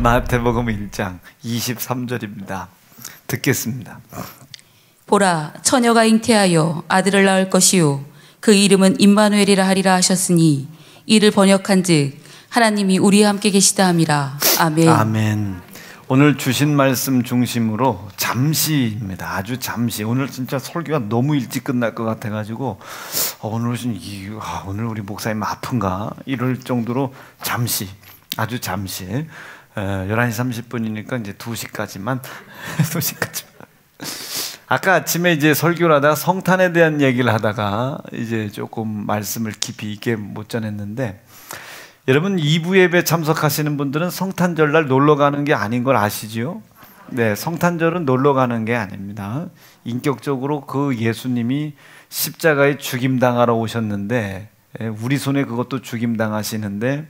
마태복음 1장 23절입니다. 듣겠습니다. 보라, 처녀가 잉태하여 아들을 낳을 것이요 그 이름은 임마누엘이라 하리라 하셨으니 이를 번역한즉 하나님이 우리와 함께 계시다 함이라. 아멘. 아멘. 오늘 주신 말씀 중심으로 잠시입니다. 아주 잠시. 오늘 진짜 설교가 너무 일찍 끝날 것 같아가지고 오늘 우리 목사님 아픈가 이럴 정도로 잠시, 아주 잠시. 11시 30분이니까 이제 2시까지만 2시까지만. 아까 아침에 이제 설교를 하다가 성탄에 대한 얘기를 하다가 이제 조금 말씀을 깊이 있게 못 전했는데, 여러분 2부 예배 참석하시는 분들은 성탄절날 놀러 가는 게 아닌 걸 아시지요? 네, 성탄절은 놀러 가는 게 아닙니다. 인격적으로 그 예수님이 십자가에 죽임당하러 오셨는데, 우리 손에 그것도 죽임당하시는데,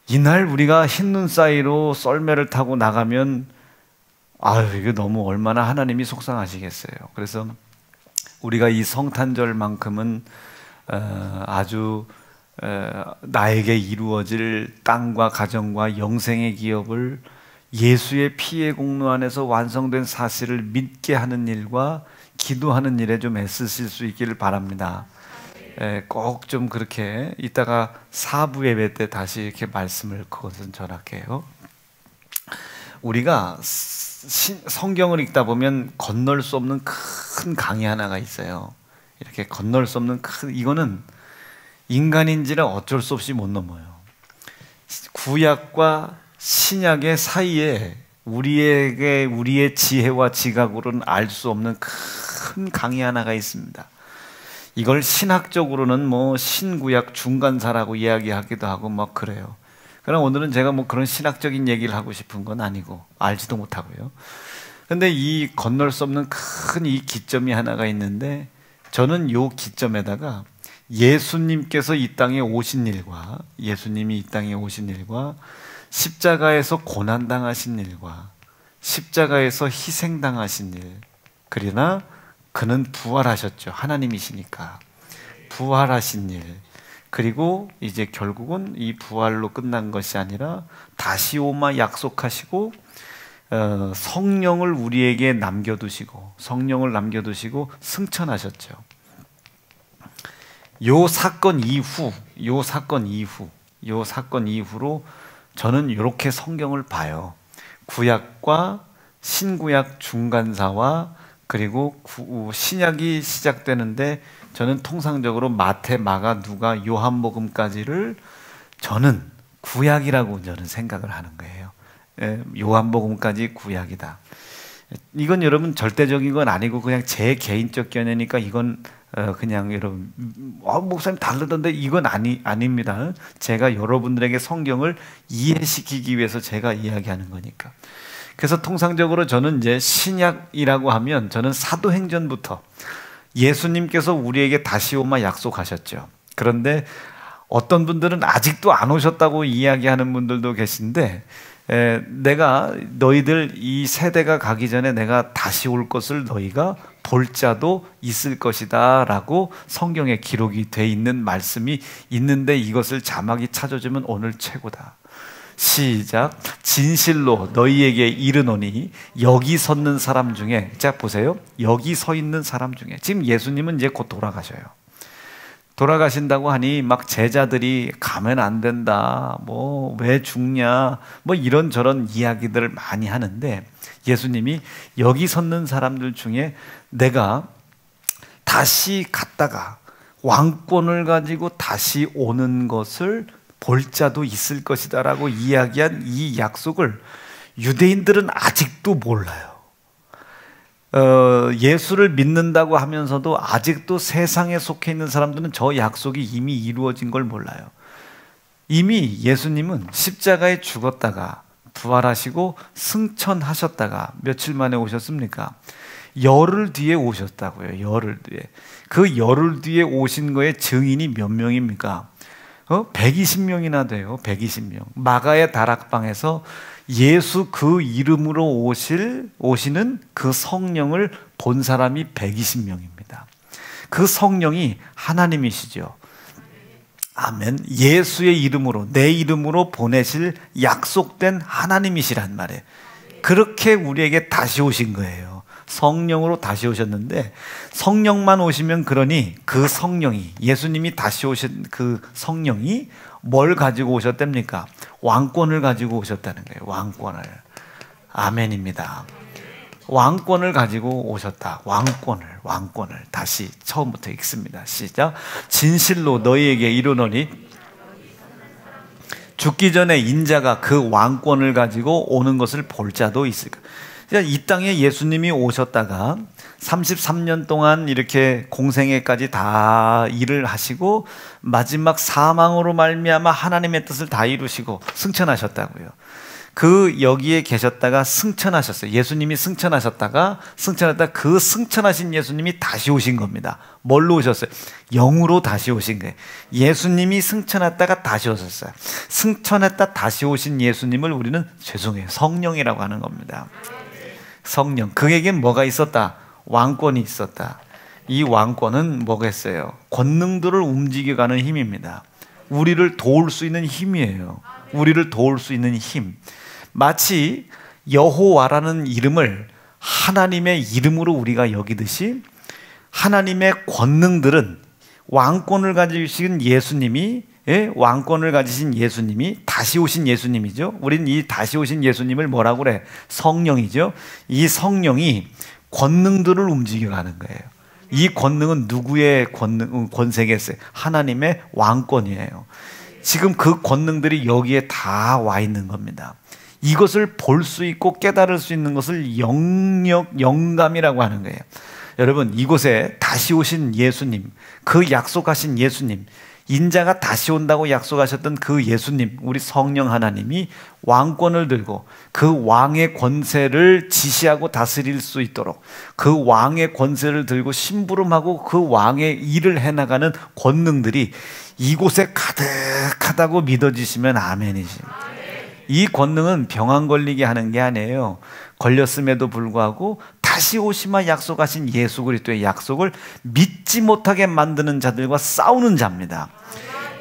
이날 우리가 흰눈 사이로 썰매를 타고 나가면 이게 너무 얼마나 하나님이 속상하시겠어요. 그래서 우리가 이 성탄절만큼은 아주 나에게 이루어질 땅과 가정과 영생의 기업을 예수의 피의 공로 안에서 완성된 사실을 믿게 하는 일과 기도하는 일에 좀 애쓰실 수 있기를 바랍니다. 꼭 좀 그렇게 이따가 4부 예배 때 다시 이렇게 말씀을 그것은 전할게요. 우리가 성경을 읽다 보면 건널 수 없는 큰 강이 하나가 있어요. 이렇게 건널 수 없는 이거는 인간인지라 어쩔 수 없이 못 넘어요. 구약과 신약의 사이에 우리의 지혜와 지각으로는 알 수 없는 큰 강이 하나가 있습니다. 이걸 신학적으로는 뭐 신구약 중간사라고 이야기하기도 하고 막 그래요. 그러나 오늘은 제가 뭐 그런 신학적인 얘기를 하고 싶은 건 아니고 알지도 못하고요. 근데 이 건널 수 없는 큰 이 기점이 하나가 있는데, 저는 이 기점에다가 예수님께서 이 땅에 오신 일과 십자가에서 고난당하신 일과 십자가에서 희생당하신 일, 그러나 그는 부활하셨죠. 하나님이시니까 부활하신 일, 그리고 이제 결국은 이 부활로 끝난 것이 아니라 다시 오마 약속하시고 성령을 우리에게 남겨두시고 승천하셨죠. 요 사건 이후로 저는 이렇게 성경을 봐요. 구약과 신구약 중간사와 그리고 신약이 시작되는데, 저는 통상적으로 마태, 마가, 누가, 요한복음까지를 저는 구약이라고 저는 생각을 하는 거예요. 요한복음까지 구약이다. 이건 여러분 절대적인 건 아니고 그냥 제 개인적 견해니까 이건 그냥 여러분 목사님 다르던데 이건 아닙니다. 제가 여러분들에게 성경을 이해시키기 위해서 제가 이야기하는 거니까. 그래서 통상적으로 저는 이제 신약이라고 하면 저는 사도행전부터 예수님께서 우리에게 다시 오마 약속하셨죠. 그런데 어떤 분들은 아직도 안 오셨다고 이야기하는 분들도 계신데, 내가 너희들 이 세대가 가기 전에 내가 다시 올 것을 너희가 볼 자도 있을 것이다 라고 성경에 기록이 돼 있는 말씀이 있는데, 이것을 자막이 찾아주면 오늘 최고다. 시작. 진실로 너희에게 이르노니 여기 섰는 사람 중에, 자 보세요, 여기 서 있는 사람 중에, 지금 예수님은 이제 곧 돌아가셔요. 돌아가신다고 하니 막 제자들이 가면 안 된다, 뭐 왜 죽냐, 뭐 이런저런 이야기들을 많이 하는데, 예수님이 여기 섰는 사람들 중에 내가 다시 갔다가 왕권을 가지고 다시 오는 것을 볼 자도 있을 것이다 라고 이야기한 이 약속을 유대인들은 아직도 몰라요. 예수를 믿는다고 하면서도 아직도 세상에 속해 있는 사람들은 저 약속이 이미 이루어진 걸 몰라요. 이미 예수님은 십자가에 죽었다가 부활하시고 승천하셨다가 며칠 만에 오셨습니까? 열흘 뒤에 오셨다고요. 열흘 뒤에. 그 열흘 뒤에 오신 거의 증인이 몇 명입니까? 120명이나 돼요. 120명. 마가의 다락방에서 예수 그 이름으로 오시는 그 성령을 본 사람이 120명입니다. 그 성령이 하나님이시죠. 아멘. 예수의 이름으로, 내 이름으로 보내실 약속된 하나님이시란 말이에요. 그렇게 우리에게 다시 오신 거예요. 성령으로 다시 오셨는데, 성령만 오시면, 그러니 그 성령이, 예수님이 다시 오신 그 성령이 뭘 가지고 오셨답니까? 왕권을 가지고 오셨다는 거예요. 왕권을. 아멘입니다. 왕권을 가지고 오셨다. 왕권을 다시 처음부터 읽습니다. 시작. 진실로 너희에게 이르노니 죽기 전에 인자가 그 왕권을 가지고 오는 것을 볼 자도 있을까. 이 땅에 예수님이 오셨다가 33년 동안 이렇게 공생애까지 다 일을 하시고 마지막 사망으로 말미암아 하나님의 뜻을 다 이루시고 승천하셨다고요. 그 여기에 계셨다가 승천하셨어요. 예수님이 승천하셨다가 그 승천하신 예수님이 다시 오신 겁니다. 뭘로 오셨어요? 영으로 다시 오신 거예요. 예수님이 승천했다가 다시 오셨어요. 승천했다 다시 오신 예수님을 우리는 죄송해요, 성령이라고 하는 겁니다. 성령. 그에겐 뭐가 있었다? 왕권이 있었다. 이 왕권은 뭐겠어요? 권능들을 움직여가는 힘입니다. 우리를 도울 수 있는 힘이에요. 우리를 도울 수 있는 힘. 마치 여호와라는 이름을 하나님의 이름으로 우리가 여기듯이 하나님의 권능들은 왕권을 가지신 예수님이, 왕권을 가지신 예수님이 다시 오신 예수님이죠. 우리는 이 다시 오신 예수님을 뭐라고 그래? 성령이죠. 이 성령이 권능들을 움직여가는 거예요. 이 권능은 누구의 권세겠어요? 하나님의 왕권이에요. 지금 그 권능들이 여기에 다 와 있는 겁니다. 이것을 볼 수 있고 깨달을 수 있는 것을 영감이라고 하는 거예요. 여러분, 이곳에 다시 오신 예수님, 그 약속하신 예수님, 인자가 다시 온다고 약속하셨던 그 예수님, 우리 성령 하나님이 왕권을 들고 그 왕의 권세를 지시하고 다스릴 수 있도록 그 왕의 권세를 들고 심부름하고 그 왕의 일을 해나가는 권능들이 이곳에 가득하다고 믿어지시면 아멘이십니다. 이 권능은 병 안 걸리게 하는 게 아니에요. 걸렸음에도 불구하고 다시 오시마 약속하신 예수 그리스도의 약속을 믿지 못하게 만드는 자들과 싸우는 자입니다.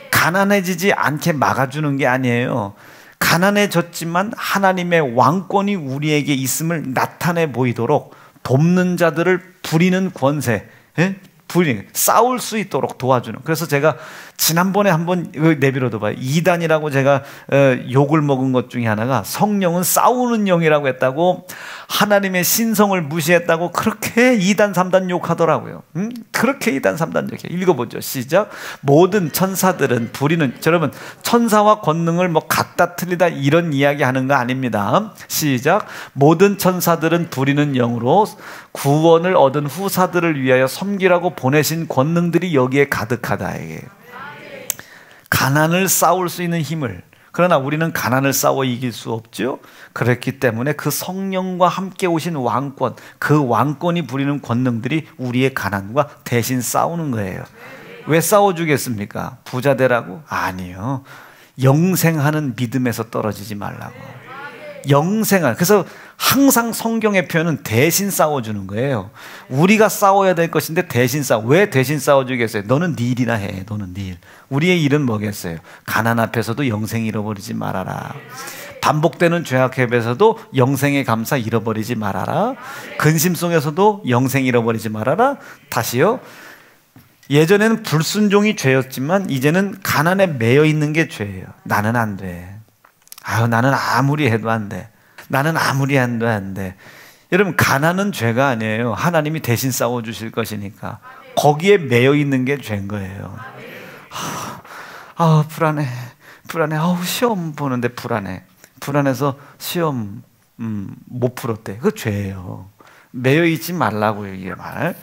가난해지지 않게 막아주는 게 아니에요. 가난해졌지만 하나님의 왕권이 우리에게 있음을 나타내 보이도록 돕는 자들을 부리는 권세, 싸울 수 있도록 도와주는. 그래서 제가 지난번에 한번 내비로도 봐요. 이단이라고 제가 욕을 먹은 것 중에 하나가 성령은 싸우는 영이라고 했다고, 하나님의 신성을 무시했다고 그렇게 이단 3단 욕하더라고요. 그렇게 이단 3단 욕해. 읽어보죠. 시작. 모든 천사들은 부리는, 여러분 천사와 권능을 뭐 같다 틀리다 이런 이야기 하는 거 아닙니다. 시작. 모든 천사들은 부리는 영으로 구원을 얻은 후사들을 위하여 섬기라고 보내신 권능들이 여기에 가득하다. 이게 가난을 싸울 수 있는 힘을, 그러나 우리는 가난을 싸워 이길 수 없죠. 그렇기 때문에 그 성령과 함께 오신 왕권, 그 왕권이 부리는 권능들이 우리의 가난과 대신 싸우는 거예요. 왜 싸워주겠습니까? 부자 되라고? 아니요. 영생하는 믿음에서 떨어지지 말라고. 영생할. 그래서 항상 성경의 표현은 대신 싸워주는 거예요. 우리가 싸워야 될 것인데 대신 왜 대신 싸워주겠어요? 너는 네 일이나 해. 너는 네 일. 우리의 일은 뭐겠어요? 가난 앞에서도 영생 잃어버리지 말아라. 반복되는 죄악 앞에서도 영생의 감사 잃어버리지 말아라. 근심 속에서도 영생 잃어버리지 말아라. 다시요. 예전에는 불순종이 죄였지만 이제는 가난에 매여 있는 게 죄예요. 나는 안 돼. 나는 아무리 해도 안 돼. 나는 아무리 해도 안 돼. 여러분, 가난은 죄가 아니에요. 하나님이 대신 싸워주실 것이니까. 거기에 매여 있는 게 죄인 거예요. 불안해. 시험 보는데 불안해서 시험 못 풀었대. 그거 죄예요. 매여 있지 말라고요. 이게 말.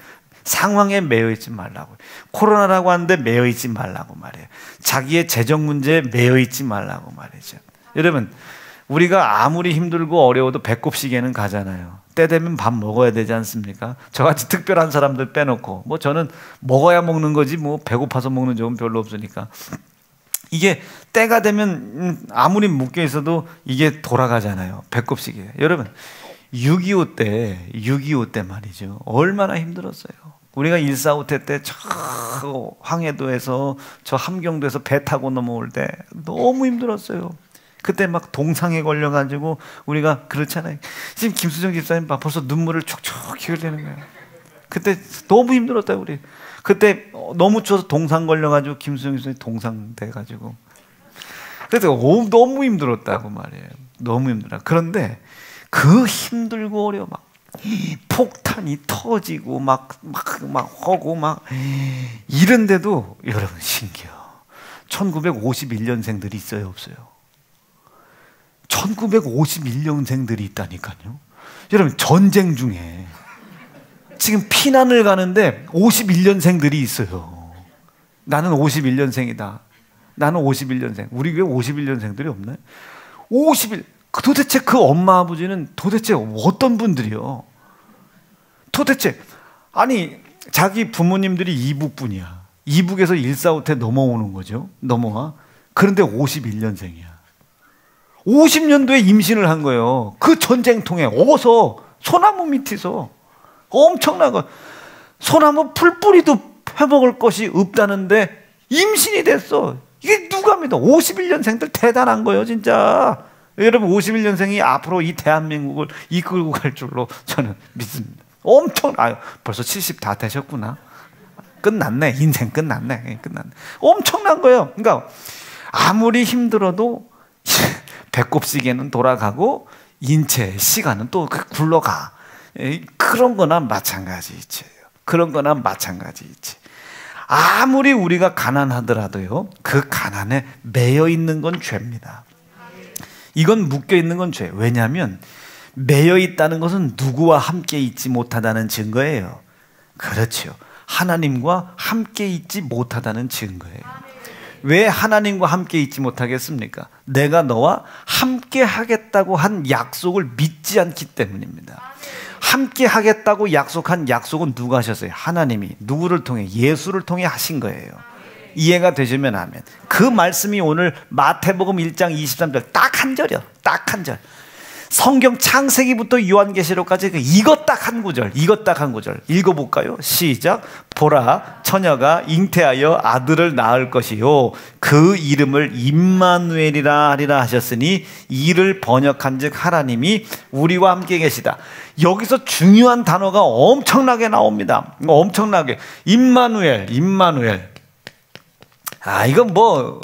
상황에 매여 있지 말라고. 코로나라고 하는데 매여 있지 말라고 말이에요. 자기의 재정 문제에 매여 있지 말라고 말이죠. 여러분, 우리가 아무리 힘들고 어려워도 배꼽시계는 가잖아요. 때 되면 밥 먹어야 되지 않습니까? 저같이 특별한 사람들 빼놓고, 뭐 저는 먹어야 먹는 거지 뭐 배고파서 먹는 적은 별로 없으니까. 이게 때가 되면 아무리 묶여 있어도 이게 돌아가잖아요. 배꼽시계. 여러분, 6.25 때 말이죠. 얼마나 힘들었어요. 우리가 145태 때 저 황해도에서 저 함경도에서 배 타고 넘어올 때 너무 힘들었어요. 그때 막 동상에 걸려가지고 우리가 그렇잖아요. 지금 김수정 집사님 봐, 벌써 눈물을 촉촉히 흘리는 거예요. 그때 너무 힘들었다 우리. 그때 너무 추워서 동상 걸려가지고 김수정 집사님 동상 돼가지고 그때 너무 힘들었다고 말이에요. 너무 힘들어. 그런데 그 힘들고 어려워 막 폭탄이 터지고 막 하고 막 이런데도 여러분 신기해요. 1951년생들이 있어요, 없어요? 1951년생들이 있다니까요. 여러분 전쟁 중에 지금 피난을 가는데 51년생들이 있어요. 나는 51년생이다. 나는 51년생. 우리 교회 51년생들이 없나요? 51. 도대체 그 엄마 아버지는 도대체 어떤 분들이요? 도대체 아니 자기 부모님들이 이북분이야. 이북에서 145태 넘어오는 거죠. 넘어와. 그런데 51년생이야. 50년도에 임신을 한 거예요. 그 전쟁통에 어서 소나무 밑에서 엄청난 거. 소나무 풀뿌리도 해먹을 것이 없다는데 임신이 됐어. 이게 누가 믿어? 51년생들 대단한 거예요, 진짜. 여러분 51년생이 앞으로 이 대한민국을 이끌고 갈 줄로 저는 믿습니다. 엄청 벌써 70 다 되셨구나. 끝났네. 인생 끝났네. 끝났네. 엄청난 거예요. 그러니까 아무리 힘들어도 배꼽시계는 돌아가고 인체 시간은 또 굴러가. 그런 거나 마찬가지지. 그런 거나 마찬가지지. 아무리 우리가 가난하더라도요, 그 가난에 매여 있는 건 죄입니다. 이건 묶여 있는 건 죄. 왜냐하면 매여 있다는 것은 누구와 함께 있지 못하다는 증거예요. 그렇죠. 하나님과 함께 있지 못하다는 증거예요. 왜 하나님과 함께 있지 못하겠습니까? 내가 너와 함께 하겠다고 한 약속을 믿지 않기 때문입니다. 함께 하겠다고 약속한 약속은 누가 하셨어요? 하나님이. 누구를 통해? 예수를 통해 하신 거예요. 이해가 되시면 아멘. 그 말씀이 오늘 마태복음 1장 23절 딱 한 절이요. 딱 한 절. 성경 창세기부터 요한계시록까지 이것 딱 한 구절, 이것 딱 한 구절 읽어볼까요? 시작. 보라, 처녀가 잉태하여 아들을 낳을 것이요 그 이름을 임마누엘이라 하리라 하셨으니 이를 번역한즉 하나님이 우리와 함께 계시다. 여기서 중요한 단어가 엄청나게 나옵니다. 엄청나게. 임마누엘. 이건 뭐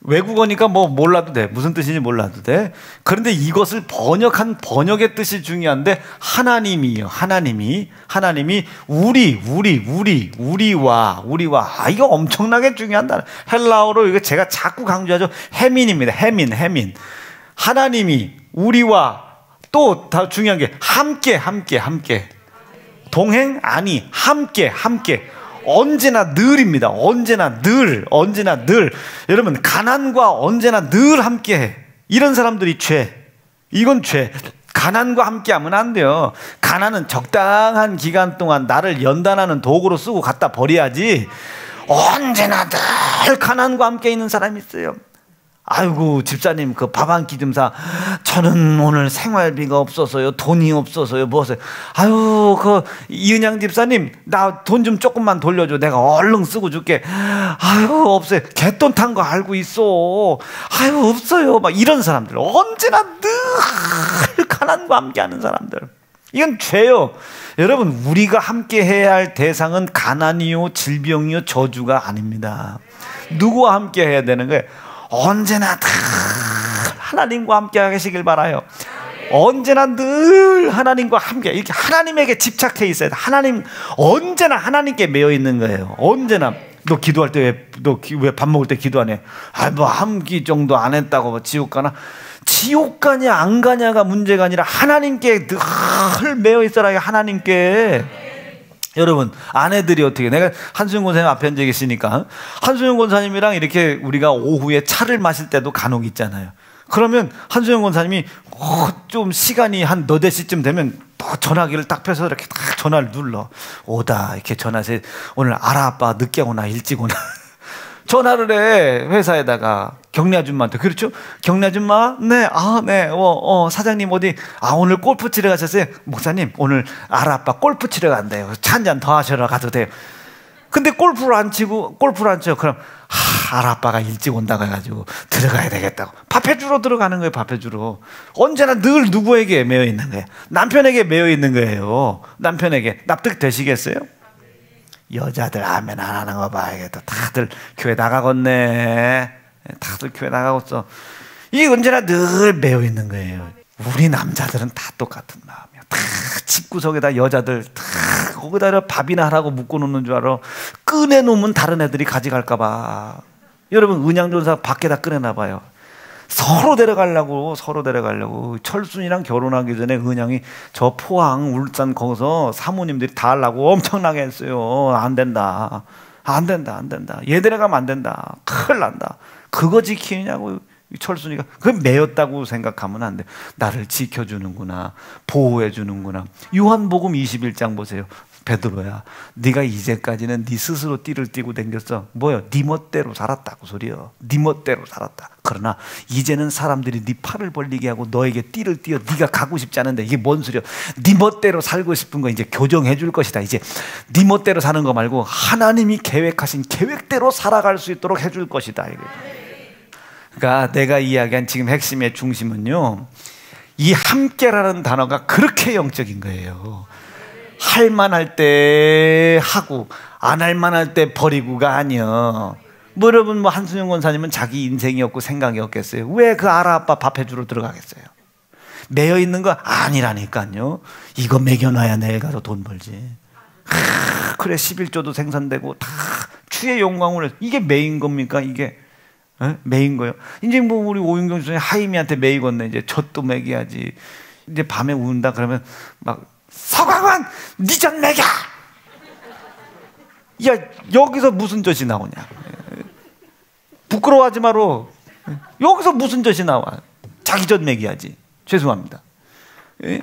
외국어니까 뭐 몰라도 돼. 무슨 뜻인지 몰라도 돼. 그런데 이것을 번역한 번역의 뜻이 중요한데 하나님이요. 하나님이 우리와 이거 엄청나게 중요한 단어. 헬라어로 이거 제가 자꾸 강조하죠. 해민입니다. 해민. 하나님이 우리와 또 더 중요한 게 함께. 동행 아니 함께. 언제나 늘입니다. 언제나 늘. 여러분 가난과 언제나 늘 함께해. 이런 사람들이 죄. 이건 죄. 가난과 함께하면 안 돼요. 가난은 적당한 기간 동안 나를 연단하는 도구로 쓰고 갖다 버려야지. 언제나 늘 가난과 함께 있는 사람이 있어요. 아이고 집사님 그 밥 한 끼 좀 사. 저는 오늘 생활비가 없어서요. 돈이 없어서요. 무엇을. 아유 그 이은양 집사님 나 돈 좀 조금만 돌려줘. 내가 얼른 쓰고 줄게. 아유 없어요. 갯돈 탄 거 알고 있어. 아유 없어요. 막 이런 사람들 언제나 늘 가난과 함께하는 사람들. 이건 죄요. 여러분 우리가 함께 해야 할 대상은 가난이요 질병이요 저주가 아닙니다. 누구와 함께 해야 되는 거예요? 언제나 다 하나님과 함께 하시길 바라요. 언제나 늘 하나님과 함께 이렇게 하나님에게 집착해 있어야 돼. 하나님 언제나 하나님께 매여 있는 거예요. 언제나. 너 기도할 때 왜 밥 먹을 때 기도 안 해? 뭐 한 끼 정도 안 했다고 지옥 가나? 지옥 가냐 안 가냐가 문제가 아니라 하나님께 늘 매여 있어라. 하나님께. 여러분 아내들이 어떻게, 내가 한수영 권사님 앞에 앉아 계시니까 한수영 권사님이랑 이렇게 우리가 오후에 차를 마실 때도 간혹 있잖아요. 그러면 한수영 권사님이 좀 시간이 한 너댓 시쯤 되면 또 전화기를 딱 펴서 이렇게 딱 전화를 눌러. 오다 이렇게 전화해서 오늘 알아 아빠 늦게 오나 일찍 오나. 전화를 해, 회사에다가. 경리 아줌마한테. 그렇죠? 경리 아줌마? 네, 네, 사장님 어디, 오늘 골프 치러 가셨어요? 목사님, 오늘 아빠 골프 치러 간대요. 차 한 잔 더 하셔라 가도 돼요. 근데 골프를 안 치고, 그럼, 아빠가 일찍 온다고 해가지고 들어가야 되겠다고. 밥 해주러 들어가는 거예요, 밥 해주러. 언제나 늘 누구에게 매여 있는 거예요? 남편에게 매여 있는 거예요. 남편에게. 납득되시겠어요? 여자들 아멘 안 하는 거 봐야겠다. 다들 교회 나가겠네. 다들 교회 나가겠어. 이게 언제나 늘 매여 있는 거예요. 우리 남자들은 다 똑같은 마음이야. 다 집구석에다 여자들 다 거기다 밥이나 하라고 묶어놓는 줄 알아. 꺼내놓으면 다른 애들이 가져갈까 봐. 여러분 은양전사 밖에다 꺼내놔봐요. 서로 데려가려고. 철순이랑 결혼하기 전에 은양이 저 포항 울산 거기서 사모님들이 다 하려고 엄청나게 했어요. 안 된다. 얘 데려가면 안 된다. 큰일 난다. 그거 지키느냐고. 철순이가 그게 매였다고 생각하면 안 돼. 나를 지켜주는구나, 보호해주는구나. 요한복음 21장 보세요. 베드로야, 네가 이제까지는 네 스스로 띠를 띠고 댕겼어. 뭐요? 네 멋대로 살았다고 소리요. 네 멋대로 살았다. 그러나 이제는 사람들이 네 팔을 벌리게 하고 너에게 띠를 띠어 네가 가고 싶지 않은데 이게 뭔 소리야? 네 멋대로 살고 싶은 거 이제 교정해 줄 것이다. 이제 네 멋대로 사는 거 말고 하나님이 계획하신 계획대로 살아갈 수 있도록 해줄 것이다. 이게. 그러니까 내가 이야기한 지금 핵심의 중심은요, 이 함께라는 단어가 그렇게 영적인 거예요. 할 만할 때 하고 안 할 만할 때 버리고가 아니요. 뭐 여러분 한순영 권사님은 자기 인생이 없고 생각이 없겠어요? 왜 그 아빠 밥 해주러 들어가겠어요? 매여 있는 거 아니라니까요. 이거 매겨놔야 내일 가서 돈 벌지. 그래 11조도 생산되고 다 주의 영광을. 이게 매인 겁니까? 이게 매인 거예요. 이제 뭐 우리 오윤경 선생님 하임이한테 매이겠네. 이제 젖도 매겨야지. 이제 밤에 운다 그러면 막 서광원 니 젖 매겨. 야 여기서 무슨 젖이 나오냐. 부끄러워하지 마라. 여기서 무슨 젖이 나와. 자기 젖 매겨야지. 죄송합니다. 예?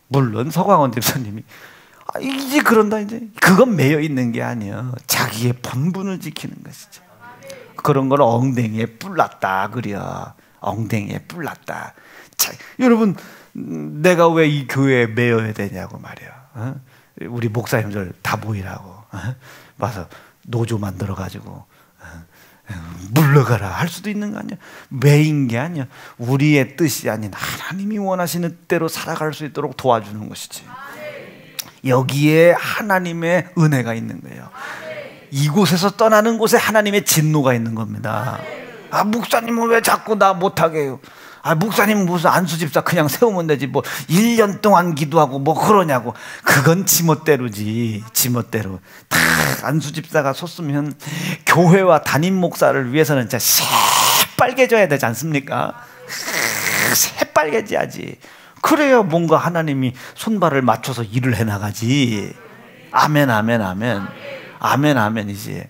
물론 서광원 집사님이 이제 그런다. 이제 그건 매여 있는 게 아니야. 자기의 본분을 지키는 것이지. 그런 걸 엉덩이에 뿔났다 그려. 엉덩이에 뿔났다. 자, 여러분 내가 왜 이 교회에 매여야 되냐고 말이야. 우리 목사님들 다 모이라고 와서 노조 만들어가지고 물러가라 할 수도 있는 거 아니야. 매인 게 아니야. 우리의 뜻이 아닌 하나님이 원하시는 대로 살아갈 수 있도록 도와주는 것이지. 여기에 하나님의 은혜가 있는 거예요. 이곳에서 떠나는 곳에 하나님의 진노가 있는 겁니다. 목사님은 왜 자꾸 나 못하게 해요? 목사님은 무슨 안수집사 그냥 세우면 되지 뭐 1년 동안 기도하고 뭐 그러냐고. 그건 지멋대로지. 지멋대로. 다 안수집사가 섰으면 교회와 담임 목사를 위해서는 진짜 새빨개져야 되지 않습니까? 새빨개져야지. 그래야 뭔가 하나님이 손발을 맞춰서 일을 해나가지. 아멘 아멘 아멘. 아멘 아멘이지.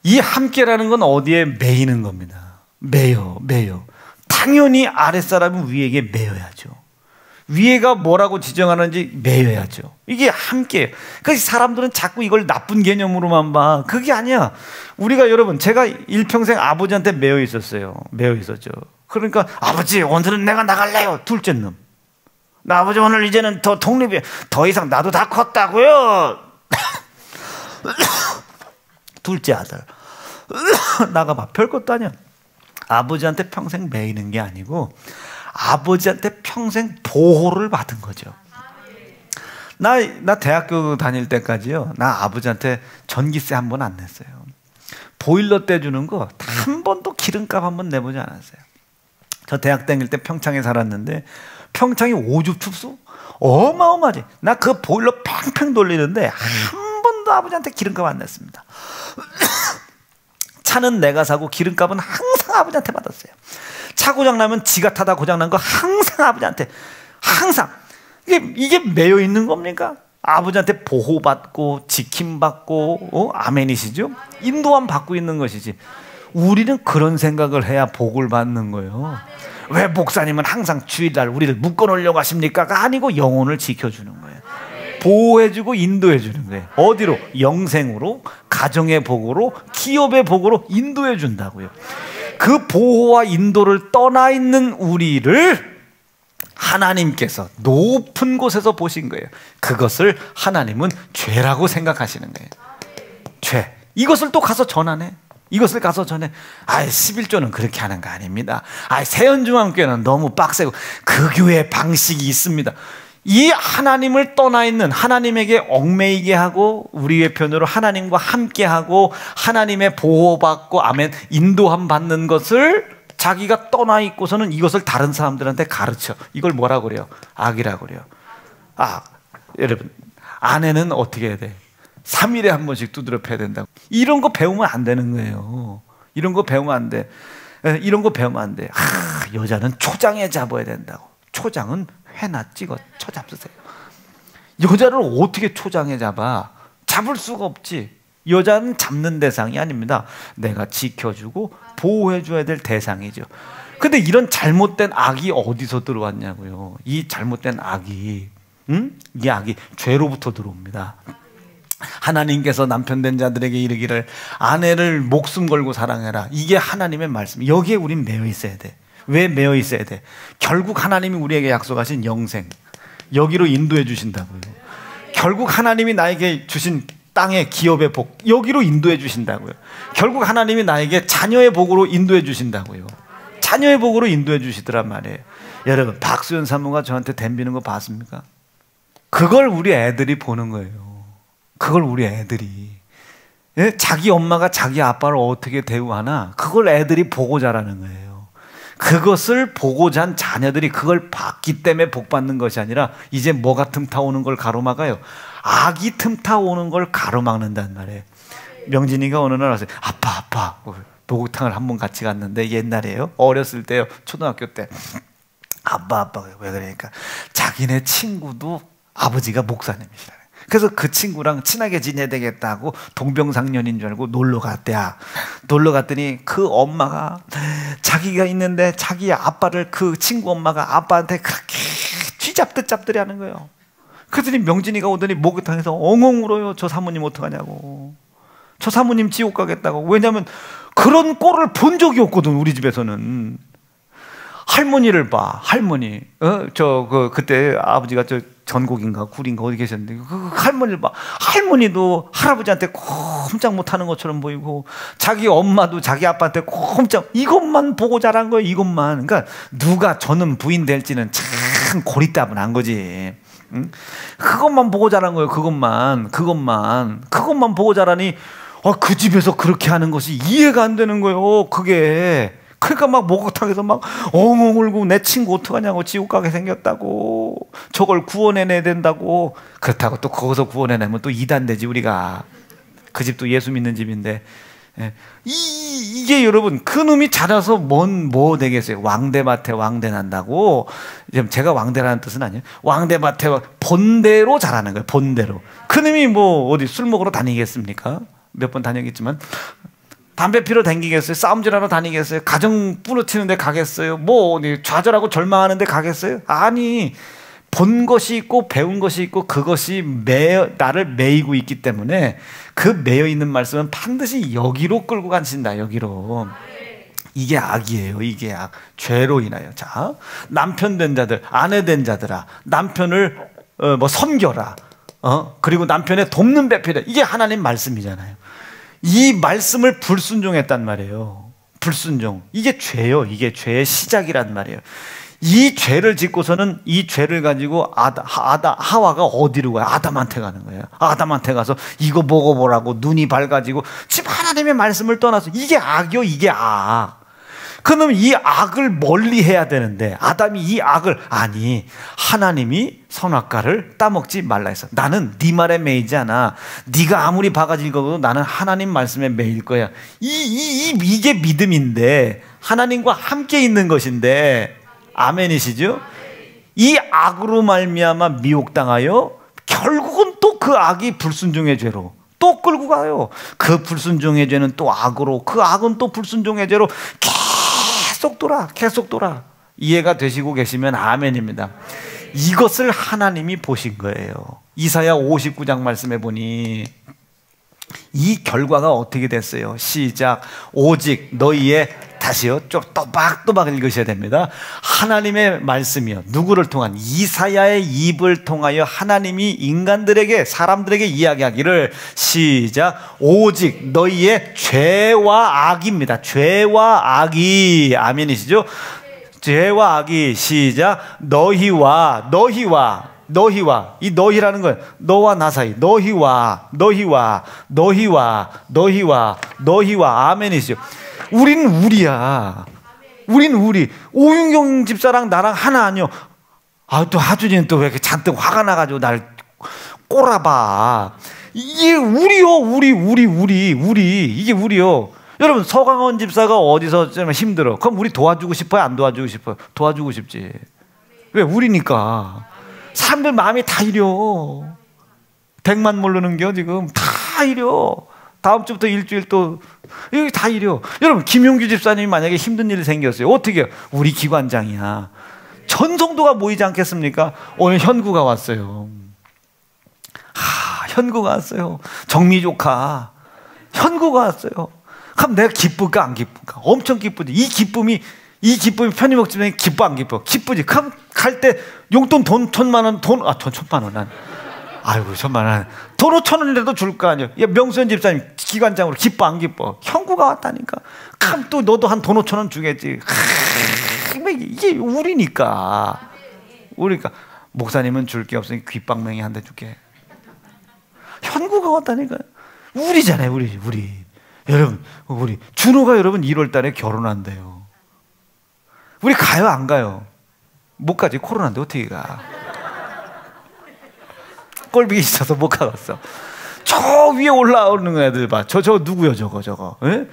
이 함께라는 건 어디에 매이는 겁니다. 매여. 당연히 아랫사람은 위에게 매여야죠. 위에가 뭐라고 지정하는지 매여야죠. 이게 함께. 그래서 사람들은 자꾸 이걸 나쁜 개념으로만 봐. 그게 아니야. 우리가 여러분 제가 일평생 아버지한테 매여 있었어요. 매여 있었죠. 그러니까 아버지 오늘은 내가 나갈래요. 둘째 놈. 나 아버지 오늘 이제는 더 독립이 더 이상 나도 다 컸다고요. 둘째 아들 나가봐. 별것도 아니야. 아버지한테 평생 매이는 게 아니고 아버지한테 평생 보호를 받은 거죠. 나 대학교 다닐 때까지요, 나 아버지한테 전기세 한 번 안 냈어요. 보일러 떼주는 거 한 번도 기름값 한 번 내보지 않았어요. 저 대학 다닐 때 평창에 살았는데 평창이 오죽 춥소? 어마어마하지. 나 그 보일러 팽팽 돌리는데 한 번도 아버지한테 기름값 안 냈습니다. 차는 내가 사고 기름값은 항상 아버지한테 받았어요. 차 고장나면 지가 타다 고장난 거 항상 아버지한테. 항상. 이게 매여 있는 겁니까? 아버지한테 보호받고 지킴받고 아멘이시죠? 인도함 받고 있는 것이지. 우리는 그런 생각을 해야 복을 받는 거예요. 왜 목사님은 항상 주일날 우리를 묶어놓으려고 하십니까?가 아니고 영혼을 지켜주는 거예요. 보호해주고 인도해주는 거예요. 어디로? 영생으로, 가정의 복으로, 기업의 복으로 인도해준다고요. 그 보호와 인도를 떠나 있는 우리를 하나님께서 높은 곳에서 보신 거예요. 그것을 하나님은 죄라고 생각하시는 거예요. 죄. 이것을 또 가서 전하네. 이것을 가서 전해. 11조는 그렇게 하는 거 아닙니다. 세연중앙교회는 너무 빡세고 그 교회 방식이 있습니다. 이 하나님을 떠나 있는, 하나님에게 얽매이게 하고 우리의 편으로 하나님과 함께하고 하나님의 보호받고 아멘 인도함 받는 것을 자기가 떠나 있고서는 이것을 다른 사람들한테 가르쳐. 이걸 뭐라고 그래요? 악이라고 그래요. 여러분, 아내는 어떻게 해야 돼? 3일에 한 번씩 두드려 패야 된다고. 이런 거 배우면 안 되는 거예요. 이런 거 배우면 안 돼. 이런 거 배우면 안 돼. 여자는 초장에 잡아야 된다고. 초장은 회나 찍어 쳐 잡으세요. 여자를 어떻게 초장에 잡아? 잡을 수가 없지. 여자는 잡는 대상이 아닙니다. 내가 지켜주고 보호해줘야 될 대상이죠. 근데 이런 잘못된 악이 어디서 들어왔냐고요. 이 잘못된 악이, 이 악이 죄로부터 들어옵니다. 하나님께서 남편 된 자들에게 이르기를 아내를 목숨 걸고 사랑해라. 이게 하나님의 말씀. 여기에 우린 매여 있어야 돼. 왜 매여 있어야 돼? 결국 하나님이 우리에게 약속하신 영생, 여기로 인도해 주신다고요. 결국 하나님이 나에게 주신 땅의 기업의 복, 여기로 인도해 주신다고요. 결국 하나님이 나에게 자녀의 복으로 인도해 주신다고요. 자녀의 복으로 인도해 주시더란 말이에요. 여러분, 박수현 사모가 저한테 덤비는 거 봤습니까? 그걸 우리 애들이 보는 거예요. 그걸 우리 애들이. 자기 엄마가 자기 아빠를 어떻게 대우하나 그걸 애들이 보고 자라는 거예요. 그것을 보고 잔 자녀들이 그걸 봤기 때문에 복 받는 것이 아니라 이제 뭐가 틈타오는 걸 가로막아요? 악이 틈타오는 걸 가로막는단 말이에요. 명진이가 어느 날 왔어요. 아빠 목욕탕을 한번 같이 갔는데, 옛날에요, 어렸을 때요, 초등학교 때. 아빠 왜 그러니까 자기네 친구도 아버지가 목사님이시라. 그래서 그 친구랑 친하게 지내야 되겠다고 동병상련인 줄 알고 놀러 갔대야. 놀러 갔더니 그 엄마가 자기가 있는데 자기 아빠를 그 친구 엄마가 아빠한테 그렇게 쥐잡듯 잡들이 하는 거예요. 그랬더니 명진이가 오더니 목욕탕에서 엉엉 울어요. 저 사모님 어떡하냐고. 저 사모님 지옥 가겠다고. 왜냐하면 그런 꼴을 본 적이 없거든. 우리 집에서는. 할머니를 봐. 할머니. 그때 아버지가 전곡인가 굴인가 어디 계셨는데 그 할머니를 봐. 할머니도 할아버지한테 꼼짝 못하는 것처럼 보이고 자기 엄마도 자기 아빠한테 꼼짝, 이것만 보고 자란 거예요. 이것만. 그러니까 누가 저는 부인 될지는 참 고리따분한 거지. 응? 그것만 보고 자란 거예요. 그것만 보고 자라니 그 집에서 그렇게 하는 것이 이해가 안 되는 거예요. 그게. 그러니까 막 목욕탕에서 막 엉엉 울고 내 친구 어떡하냐고, 지옥 가게 생겼다고, 저걸 구원해내야 된다고. 그렇다고 또 거기서 구원해내면 또 이단되지 우리가. 그 집도 예수 믿는 집인데. 이게 여러분, 그 놈이 자라서 뭐 되겠어요? 왕대밭에 왕대 난다고. 제가 왕대라는 뜻은 아니에요. 왕대밭에 본대로 자라는 거예요. 본대로. 그 놈이 뭐 어디 술 먹으러 다니겠습니까? 몇 번 다녔겠지만. 담배 피러 다니겠어요? 싸움질하러 다니겠어요? 가정 부러뜨리는데 가겠어요? 뭐 좌절하고 절망하는데 가겠어요? 아니, 본 것이 있고 배운 것이 있고 그것이 나를 매이고 있기 때문에 그 매여 있는 말씀은 반드시 여기로 끌고 가신다. 여기로. 이게 악이에요. 이게 악. 죄로 인하여. 자, 남편 된 자들, 아내 된 자들아, 남편을 섬겨라. 그리고 남편의 돕는 배필이다. 이게 하나님 말씀이잖아요. 이 말씀을 불순종했단 말이에요. 불순종. 이게 죄요. 이게 죄의 시작이란 말이에요. 이 죄를 짓고서는 이 죄를 가지고 하와가 어디로 가요? 아담한테 가는 거예요. 아담한테 가서 이거 먹어보라고 눈이 밝아지고 지금 하나님의 말씀을 떠나서 이게 악이요. 이게 악. 그러면 이 악을 멀리 해야 되는데 아담이 이 악을, 아니, 하나님이 선악과를 따먹지 말라 했어. 나는 네 말에 매이지 않아. 네가 아무리 바가지 읽어도 나는 하나님 말씀에 매일 거야. 이게 믿음인데, 하나님과 함께 있는 것인데, 아멘이시죠? 이 악으로 말미암아 미혹당하여 결국은 또 그 악이 불순종의 죄로 또 끌고 가요. 그 불순종의 죄는 또 악으로, 그 악은 또 불순종의 죄로 계속 돌아. 이해가 되시고 계시면 아멘입니다. 이것을 하나님이 보신 거예요. 이사야 59장 말씀해 보니 이 결과가 어떻게 됐어요? 시작. 오직 너희의, 다시요, 좀 또박또박 읽으셔야 됩니다. 하나님의 말씀이요, 누구를 통한? 이사야의 입을 통하여 하나님이 인간들에게, 사람들에게 이야기하기를, 시작. 오직 너희의 죄와 악입니다. 죄와 악이, 아멘이시죠? 죄와 악이, 시작. 너희와, 이 너희라는 건 너와 나 사이, 너희와, 아멘이시죠? 우린 우리야. 우린 우리. 오윤경 집사랑 나랑 하나 아니요. 아, 또 하준이는 또 왜 이렇게 잔뜩 화가 나가지고 날 꼬라봐. 이게 우리요, 우리. 이게 우리요. 여러분, 서강원 집사가 어디서 좀 힘들어. 그럼 우리 도와주고 싶어요? 안 도와주고 싶어요? 도와주고 싶지. 왜? 우리니까. 사람들 마음이 다 이려. 댁만 모르는겨 지금 다 이려. 다음 주부터 일주일 또 여기 다 이려. 여러분, 김용규 집사님이 만약에 힘든 일이 생겼어요. 어떻게 해요? 우리 기관장이야. 전 성도가 모이지 않겠습니까? 오늘 현구가 왔어요. 현구가 왔어요. 정미 조카 현구가 왔어요. 그럼 내가 기쁠까 안 기쁠까? 엄청 기쁘지. 이 기쁨이 편의점 집사님 기뻐 안 기뻐? 기쁘지. 그럼 갈 때 용돈 돈 1,000만 원, 천만 원. 아이고, 1,000만 원. 돈 5,000원이라도 줄 거 아니에요. 야, 명수현 집사님 기관장으로 기뻐 안 기뻐? 형구가 왔다니까. 그럼 또 너도 한 돈 5,000원 주겠지. 이게 우리니까. 목사님은 줄 게 없으니 귓방맹이 한 대 줄게. 현구가 왔다니까. 우리잖아요, 우리. 여러분, 우리 준호가 여러분 1월 달에 결혼한대요. 우리 가요, 안 가요? 못 가지. 코로나인데 어떻게 가? 꼴비기 있어서 못 가봤어. 저 위에 올라오는 애들 봐. 저 누구요, 저거? 에?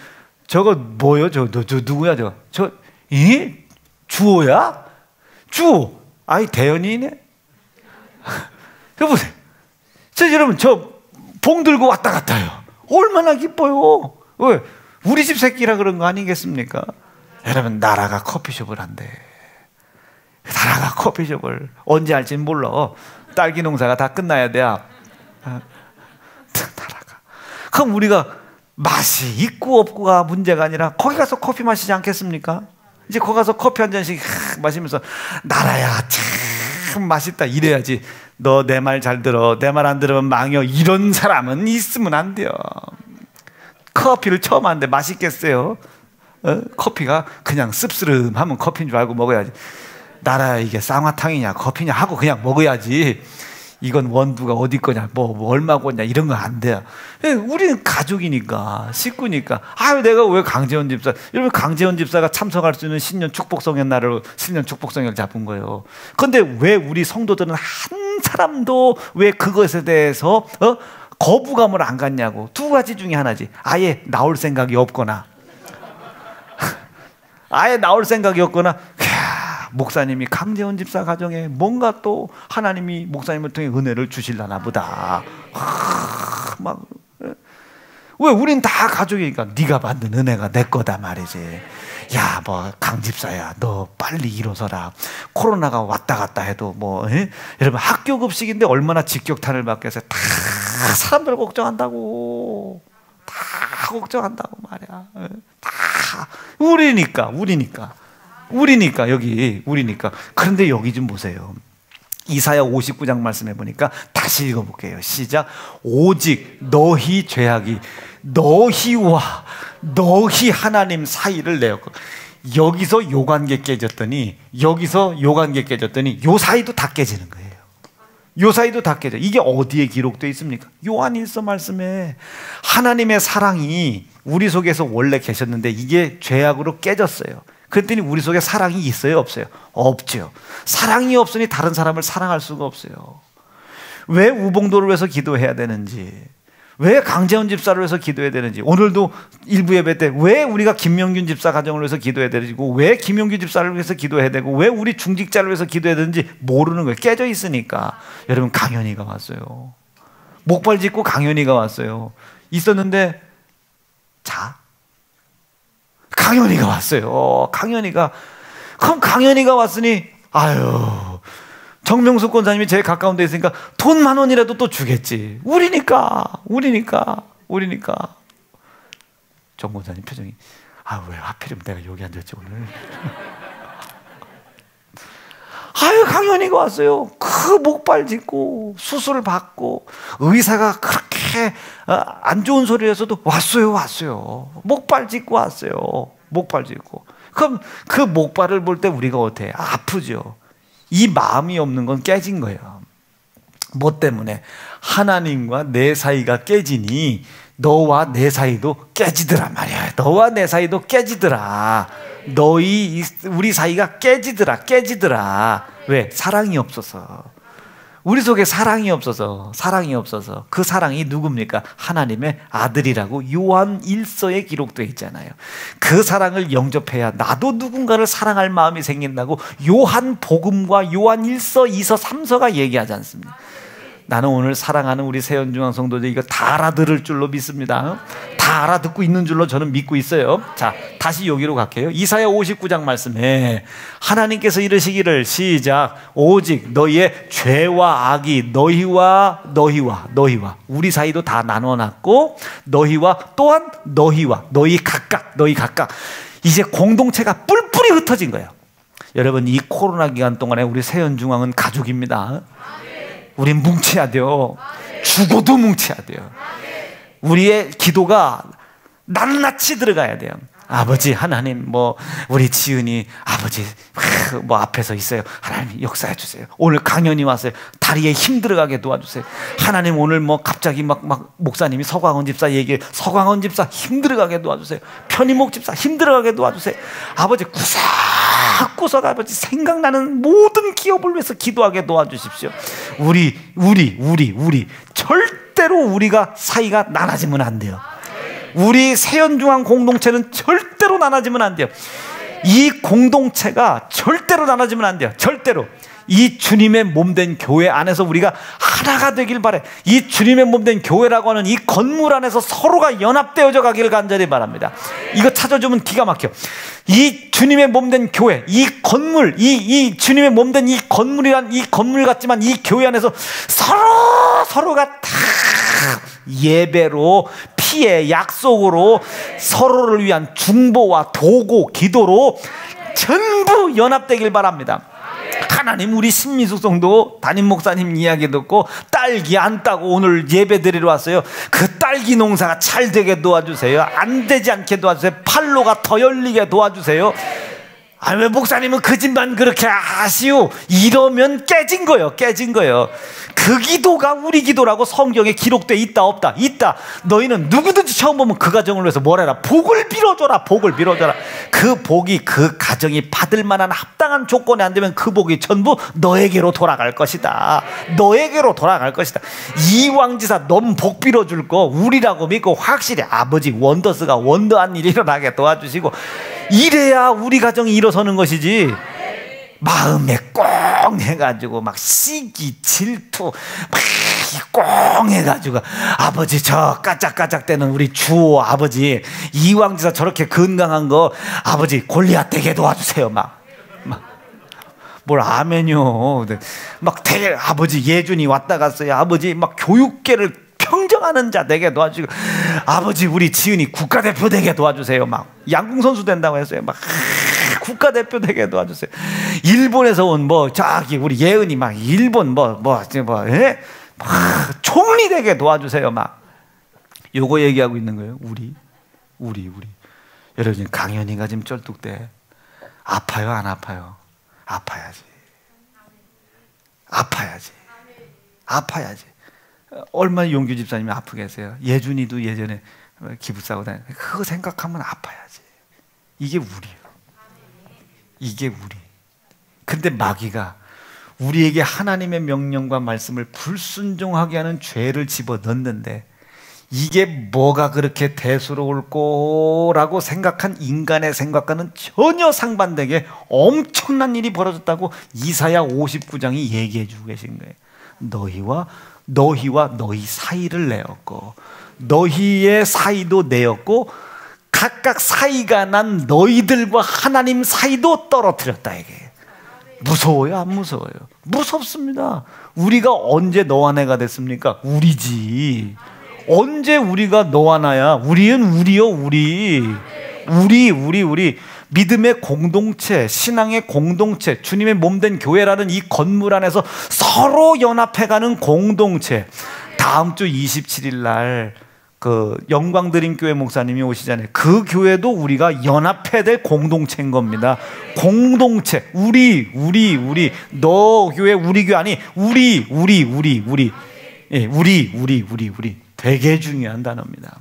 저거 뭐요? 저 누구야, 저거? 주호야? 주호. 아이, 대현이네? 여러분, 저 봉 들고 왔다 갔다 해요. 얼마나 기뻐요. 왜? 우리 집 새끼라 그런 거 아니겠습니까? 여러분, 나라가 커피숍을 한대. 나라가 커피숍을 언제 할지는 몰라. 딸기 농사가 다 끝나야 돼. 나라가. 그럼 우리가 맛이 있고 없고가 문제가 아니라 거기 가서 커피 마시지 않겠습니까? 이제 거기 가서 커피 한 잔씩 마시면서 나라야 참 맛있다 이래야지. 너 내 말 잘 들어. 내 말 안 들으면 망여. 이런 사람은 있으면 안 돼요. 커피를 처음 하는데 맛있겠어요? 커피가 그냥 씁쓸하면 커피인 줄 알고 먹어야지. 나라야, 이게 쌍화탕이냐 커피냐 하고 그냥 먹어야지. 이건 원두가 어디 거냐 뭐 얼마고냐 이런 거 안 돼요. 우리는 가족이니까, 식구니까. 아유, 내가 왜 강재원 집사, 여러분, 강재원 집사가 참석할 수 있는 신년 축복성의 날을 신년 축복성을 잡은 거예요. 그런데 왜 우리 성도들은 한 사람도 왜 그것에 대해서 거부감을 안 갖냐고. 두 가지 중에 하나지. 아예 나올 생각이 없거나 목사님이 강재원 집사 가정에 뭔가 또 하나님이 목사님을 통해 은혜를 주실라나 보다. 왜? 우린 다 가족이니까. 네가 받는 은혜가 내 거다 말이지. 야, 뭐 강 집사야, 너 빨리 일어서라. 코로나가 왔다 갔다 해도 여러분, 학교 급식인데 얼마나 직격탄을 받겠어요. 다 사람들 걱정한다고. 다 걱정한다고 말이야. 다 우리니까. 그런데 여기 좀 보세요. 이사야 59장 말씀해 보니까 다시 읽어볼게요. 시작. 오직 너희 죄악이 너희와 너희 하나님 사이를 내었고. 여기서 요관계 깨졌더니 요 사이도 다 깨지는 거예요. 요 사이도 다 깨져. 이게 어디에 기록되어 있습니까? 요한일서 말씀에. 하나님의 사랑이 우리 속에서 원래 계셨는데 이게 죄악으로 깨졌어요. 그랬더니 우리 속에 사랑이 있어요, 없어요? 없죠. 사랑이 없으니 다른 사람을 사랑할 수가 없어요. 왜 우봉도를 위해서 기도해야 되는지, 왜 강재원 집사를 위해서 기도해야 되는지, 오늘도 일부 예배 때 왜 우리가 김명균 집사 가정을 위해서 기도해야 되고, 왜 김용규 집사를 위해서 기도해야 되고, 왜 우리 중직자를 위해서 기도해야 되는지 모르는 거예요. 깨져 있으니까. 여러분, 강현이가 왔어요. 목발 짚고 강현이가 왔어요. 있었는데 강현이가 왔어요. 그럼 강현이가 왔으니, 아유, 정명숙 권사님이 제일 가까운 데 있으니까 돈 10,000원이라도 또 주겠지. 우리니까. 정 권사님 표정이, 왜 하필이면 내가 여기 앉았지 오늘. 아유, 강연이가 왔어요. 그 목발 짚고 수술을 받고 의사가 그렇게 안 좋은 소리를 해서도 왔어요. 목발 짚고 왔어요. 목발 짚고. 그럼 그 목발을 볼 때 우리가 어때? 아프죠. 이 마음이 없는 건 깨진 거예요. 뭐 때문에? 하나님과 내 사이가 깨지니 너와 내 사이도 깨지더라 말이야. 너와 내 사이도 깨지더라. 우리 사이가 깨지더라. 왜? 사랑이 없어서. 우리 속에 사랑이 없어서. 그 사랑이 누굽니까? 하나님의 아들이라고 요한 1서에 기록되어 있잖아요. 그 사랑을 영접해야 나도 누군가를 사랑할 마음이 생긴다고 요한 복음과 요한 1서, 2서, 3서가 얘기하지 않습니까? 나는 오늘 사랑하는 우리 세연중앙 성도들 이거 다 알아들을 줄로 믿습니다. 다 알아듣고 있는 줄로 저는 믿고 있어요. 자, 다시 여기로 갈게요. 이사야 59장 말씀에 하나님께서 이르시기를, 시작, 오직 너희의 죄와 악이 너희와 우리 사이도 다 나눠놨고 너희와 또한 너희 각각 이제 공동체가 뿔뿔이 흩어진 거예요. 여러분, 이 코로나 기간 동안에 우리 세연중앙은 가족입니다. 우린 뭉쳐야 돼요. 죽어도 뭉쳐야 돼요. 우리의 기도가 낱낱이 들어가야 돼요. 아버지 하나님, 우리 지은이 아버지 앞에서 있어요. 하나님 역사해 주세요. 오늘 강연이 왔어요. 다리에 힘 들어가게 도와주세요. 하나님 오늘 갑자기 목사님이 서광원 집사 얘기해. 서광원 집사 힘 들어가게 도와주세요. 편희목 집사 힘 들어가게 도와주세요. 아버지 구석구석 아버지 생각나는 모든 기업을 위해서 기도하게 도와주십시오. 우리 절대로 우리가 사이가 나눠지면 안 돼요. 우리 세연중앙 공동체는 절대로 나눠지면 안 돼요. 이 공동체가 절대로 나눠지면 안 돼요. 절대로. 이 주님의 몸된 교회 안에서 우리가 하나가 되길 바래. 이 주님의 몸된 교회라고 하는 이 건물 안에서 서로가 연합되어져 가기를 간절히 바랍니다. 이거 찾아주면 기가 막혀. 이 주님의 몸된 교회, 이 건물, 이 주님의 몸된 이 건물이란 이 건물 같지만 이 교회 안에서 서로가 다 예배로, 피해, 약속으로, 서로를 위한 중보와 도고, 기도로 전부 연합되길 바랍니다. 하나님, 우리 신미숙 성도 담임 목사님 이야기 듣고 딸기 안 따고 오늘 예배 드리러 왔어요. 그 딸기 농사가 잘 되게 도와주세요. 안 되지 않게 도와주세요. 팔로가 더 열리게 도와주세요. 왜 목사님은 그 집만 그렇게 아시오? 이러면 깨진 거예요. 그 기도가 우리 기도라고 성경에 기록돼 있다 없다? 있다. 너희는 누구든지 처음 보면 그 가정을 위해서 뭐래라? 복을 빌어줘라. 그 복이 그 가정이 받을 만한 합당한 조건이 안 되면 그 복이 전부 너에게로 돌아갈 것이다. 이왕지사 넌 복 빌어줄 거 우리라고 믿고 확실히 아버지 원더스가 원더한 일이 일어나게 도와주시고, 이래야 우리 가정이 일어서는 것이지. 마음에 꽁 해가지고 시기 질투 꽁 해가지고 아버지 저 까짝까짝대는 우리 주호 아버지 이왕지사 저렇게 건강한 거 아버지 골리앗 되게 도와주세요. 뭘 아멘요. 아버지 예준이 왔다 갔어요. 아버지 교육계를 평정하는 자 되게 도와주시고, 아버지 우리 지은이 국가대표 되게 도와주세요. 양궁선수 된다고 했어요. 국가대표 되게 도와주세요. 일본에서 온 저기 우리 예은이 일본 총리 되게 도와주세요. 요거 얘기하고 있는 거예요. 우리. 여러분, 강연이가 지금 쩔뚝대. 아파요 안 아파요? 아파야지. 얼마나 용규 집사님이 아프게 했어요. 예준이도 예전에 기부 싸고 다녔는데 그거 생각하면 아파야지. 이게 우리예요. 근데 마귀가 우리에게 하나님의 명령과 말씀을 불순종하게 하는 죄를 집어넣는데, 이게 뭐가 그렇게 대수로울 거라고 생각한 인간의 생각과는 전혀 상반되게 엄청난 일이 벌어졌다고 이사야 59장이 얘기해 주고 계신 거예요. 너희와 너희 사이를 내었고, 너희의 사이도 내었고, 각각 사이가 난 너희들과 하나님 사이도 떨어뜨렸다. 이게 무서워요, 안 무서워요? 무섭습니다. 우리가 언제 너와 내가 됐습니까? 우리지. 언제 우리가 너와 나야? 우리는 우리요, 우리. 우리. 믿음의 공동체, 신앙의 공동체, 주님의 몸된 교회라는 이 건물 안에서 서로 연합해가는 공동체. 다음 주 27일 날 그 영광드림교회 목사님이 오시잖아요. 그 교회도 우리가 연합해야 될 공동체인 겁니다. 공동체. 우리. 너 교회, 우리 교회 아니, 우리. 예, 우리. 되게 중요한 단어입니다.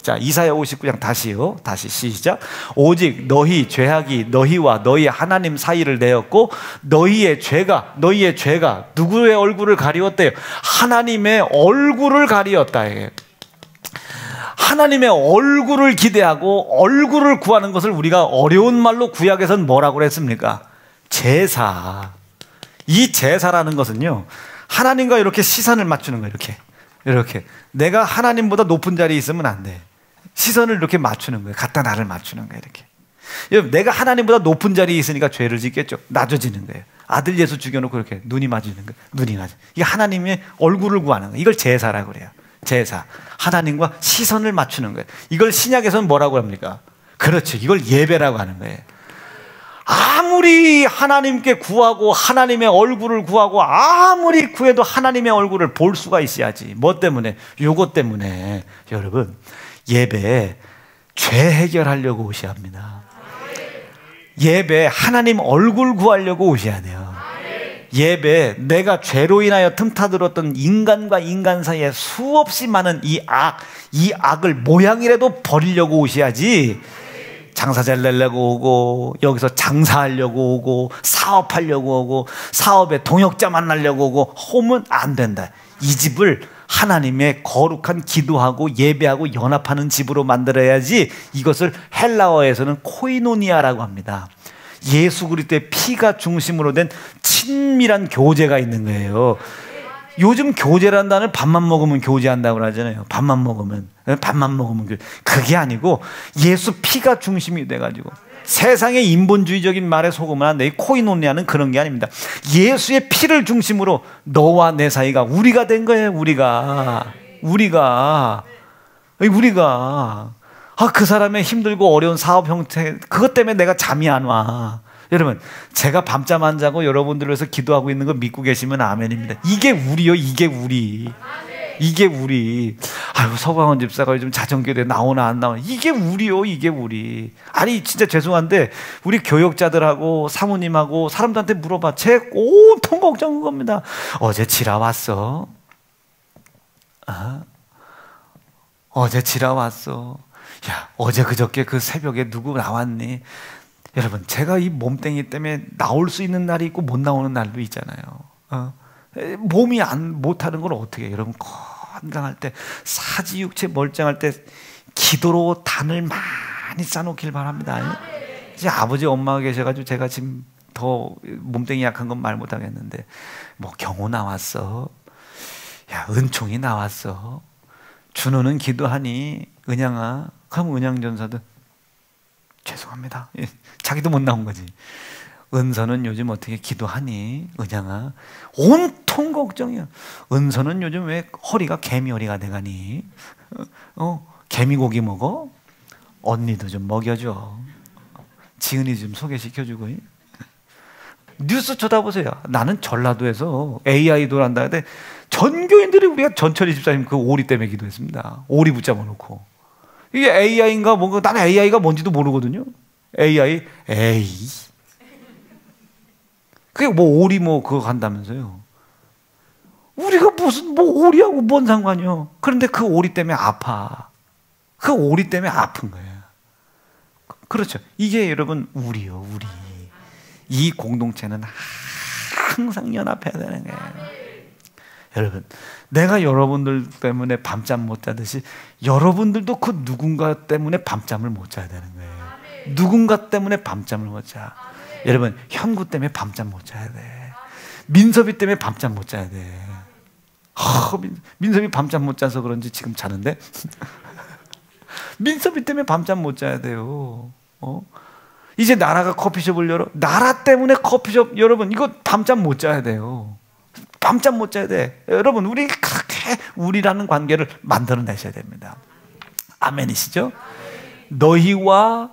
자, 이사야 59장 다시요. 다시 시작. 오직 너희 죄악이 너희와 너희 하나님 사이를 내었고 너희의 죄가 누구의 얼굴을 가리웠대요? 하나님의 얼굴을 가리웠다. 하나님의 얼굴을 기대하고 얼굴을 구하는 것을 우리가 어려운 말로 구약에서는 뭐라고 그랬습니까? 제사. 이 제사라는 것은요, 하나님과 이렇게 시선을 맞추는 거예요. 이렇게 내가 하나님보다 높은 자리에 있으면 안 돼. 시선을 이렇게 맞추는 거예요. 갖다 나를 맞추는 거예요. 이렇게. 여러분, 내가 하나님보다 높은 자리에 있으니까 죄를 짓겠죠. 낮아지는 거예요. 아들 예수 죽여놓고 이렇게 눈이 맞으는 거예요. 눈이 맞아. 이게 하나님의 얼굴을 구하는 거예요. 이걸 제사라고 그래요. 제사. 하나님과 시선을 맞추는 거예요. 이걸 신약에서는 뭐라고 합니까? 그렇죠. 이걸 예배라고 하는 거예요. 아무리 하나님께 구하고 하나님의 얼굴을 구하고 아무리 구해도 하나님의 얼굴을 볼 수가 있어야지. 뭐 때문에? 요것 때문에. 여러분, 예배 죄 해결하려고 오셔야 합니다. 예배 하나님 얼굴 구하려고 오셔야 돼요. 예배 내가 죄로 인하여 틈타들었던 인간과 인간 사이에 수없이 많은 이 악을 모양이라도 버리려고 오셔야지. 장사 잘 내려고 오고 여기서 장사하려고 오고 사업하려고 오고 사업에 동역자 만나려고 오고 하면 안 된다. 이 집을 하나님의 거룩한 기도하고 예배하고 연합하는 집으로 만들어야지. 이것을 헬라어에서는 코이노니아라고 합니다. 예수 그리스도의 피가 중심으로 된 친밀한 교제가 있는 거예요. 요즘 교제라는 단어를 밥만 먹으면 교제한다고 하잖아요. 밥만 먹으면 그게 아니고 예수 피가 중심이 돼가지고 세상의 인본주의적인 말에 속으면 안 돼. 이 코이노니아는 그런 게 아닙니다. 예수의 피를 중심으로 너와 내 사이가 우리가 된 거예요. 우리가 그 사람의 힘들고 어려운 사업 형태 그것 때문에 내가 잠이 안 와. 여러분, 제가 밤잠 안 자고 여러분들을 위해서 기도하고 있는 거 믿고 계시면 아멘입니다. 이게 우리요. 이게 우리. 아유, 서광원 집사가 요즘 자정교대 나오나 안 나오나. 이게 우리요. 이게 우리. 아니 진짜 죄송한데 우리 교역자들하고 사모님하고 사람들한테 물어봐. 제 온통 걱정인 겁니다. 어제 지라 왔어? 어제 지라 왔어? 야, 어제 그저께 그 새벽에 누구 나왔니? 여러분, 제가 이 몸뚱이 때문에 나올 수 있는 날이 있고 못 나오는 날도 있잖아요. 몸이 못하는 걸 어떻게 해요? 여러분, 건강할 때, 사지육체 멀쩡할 때 기도로 단을 많이 쌓아놓길 바랍니다. 이제 아버지 엄마가 계셔가지고 제가 지금 더 몸뚱이 약한 건 말 못하겠는데, 뭐 경호 나왔어? 야, 은총이 나왔어? 준호는 기도하니? 은양아? 그럼 은양전사도 죄송합니다. 자기도 못 나온 거지. 은서는 요즘 어떻게 기도하니? 은양아, 온통 걱정이야. 은서는 요즘 왜 허리가 개미허리가 돼가니? 개미고기 먹어? 언니도 좀 먹여줘. 지은이 좀 소개시켜주고. 뉴스 쳐다보세요. 나는 전라도에서 AI도 한다 하는데 전교인들이 우리가 전철이 집사님 그 오리 때문에 기도했습니다. 오리 붙잡아 놓고. 이게 AI인가 뭔가, 나는 AI가 뭔지도 모르거든요. AI. 그게 뭐 오리 뭐 그거 간다면서요. 우리가 무슨 뭐 오리하고 뭔 상관이요. 그런데 그 오리 때문에 아파. 그 오리 때문에 아픈 거예요. 그렇죠. 이게 여러분 우리요, 우리. 이 공동체는 항상 연합해야 되는 거예요. 여러분, 내가 여러분들 때문에 밤잠 못 자듯이 여러분들도 그 누군가 때문에 밤잠을 못 자야 되는 거예요. 누군가 때문에 밤잠을 못 자. 여러분, 현구 때문에 밤잠 못 자야 돼. 민섭이 때문에 밤잠 못 자야 돼. 민섭이 밤잠 못 자서 그런지 지금 자는데 민섭이 때문에 밤잠 못 자야 돼요. 이제 나라가 커피숍을 열어. 나라 때문에 커피숍, 여러분 이거 밤잠 못 자야 돼요. 밤잠 못 자야 돼. 여러분 우리 그렇게 우리라는 관계를 만들어내셔야 됩니다. 아멘이시죠? 너희와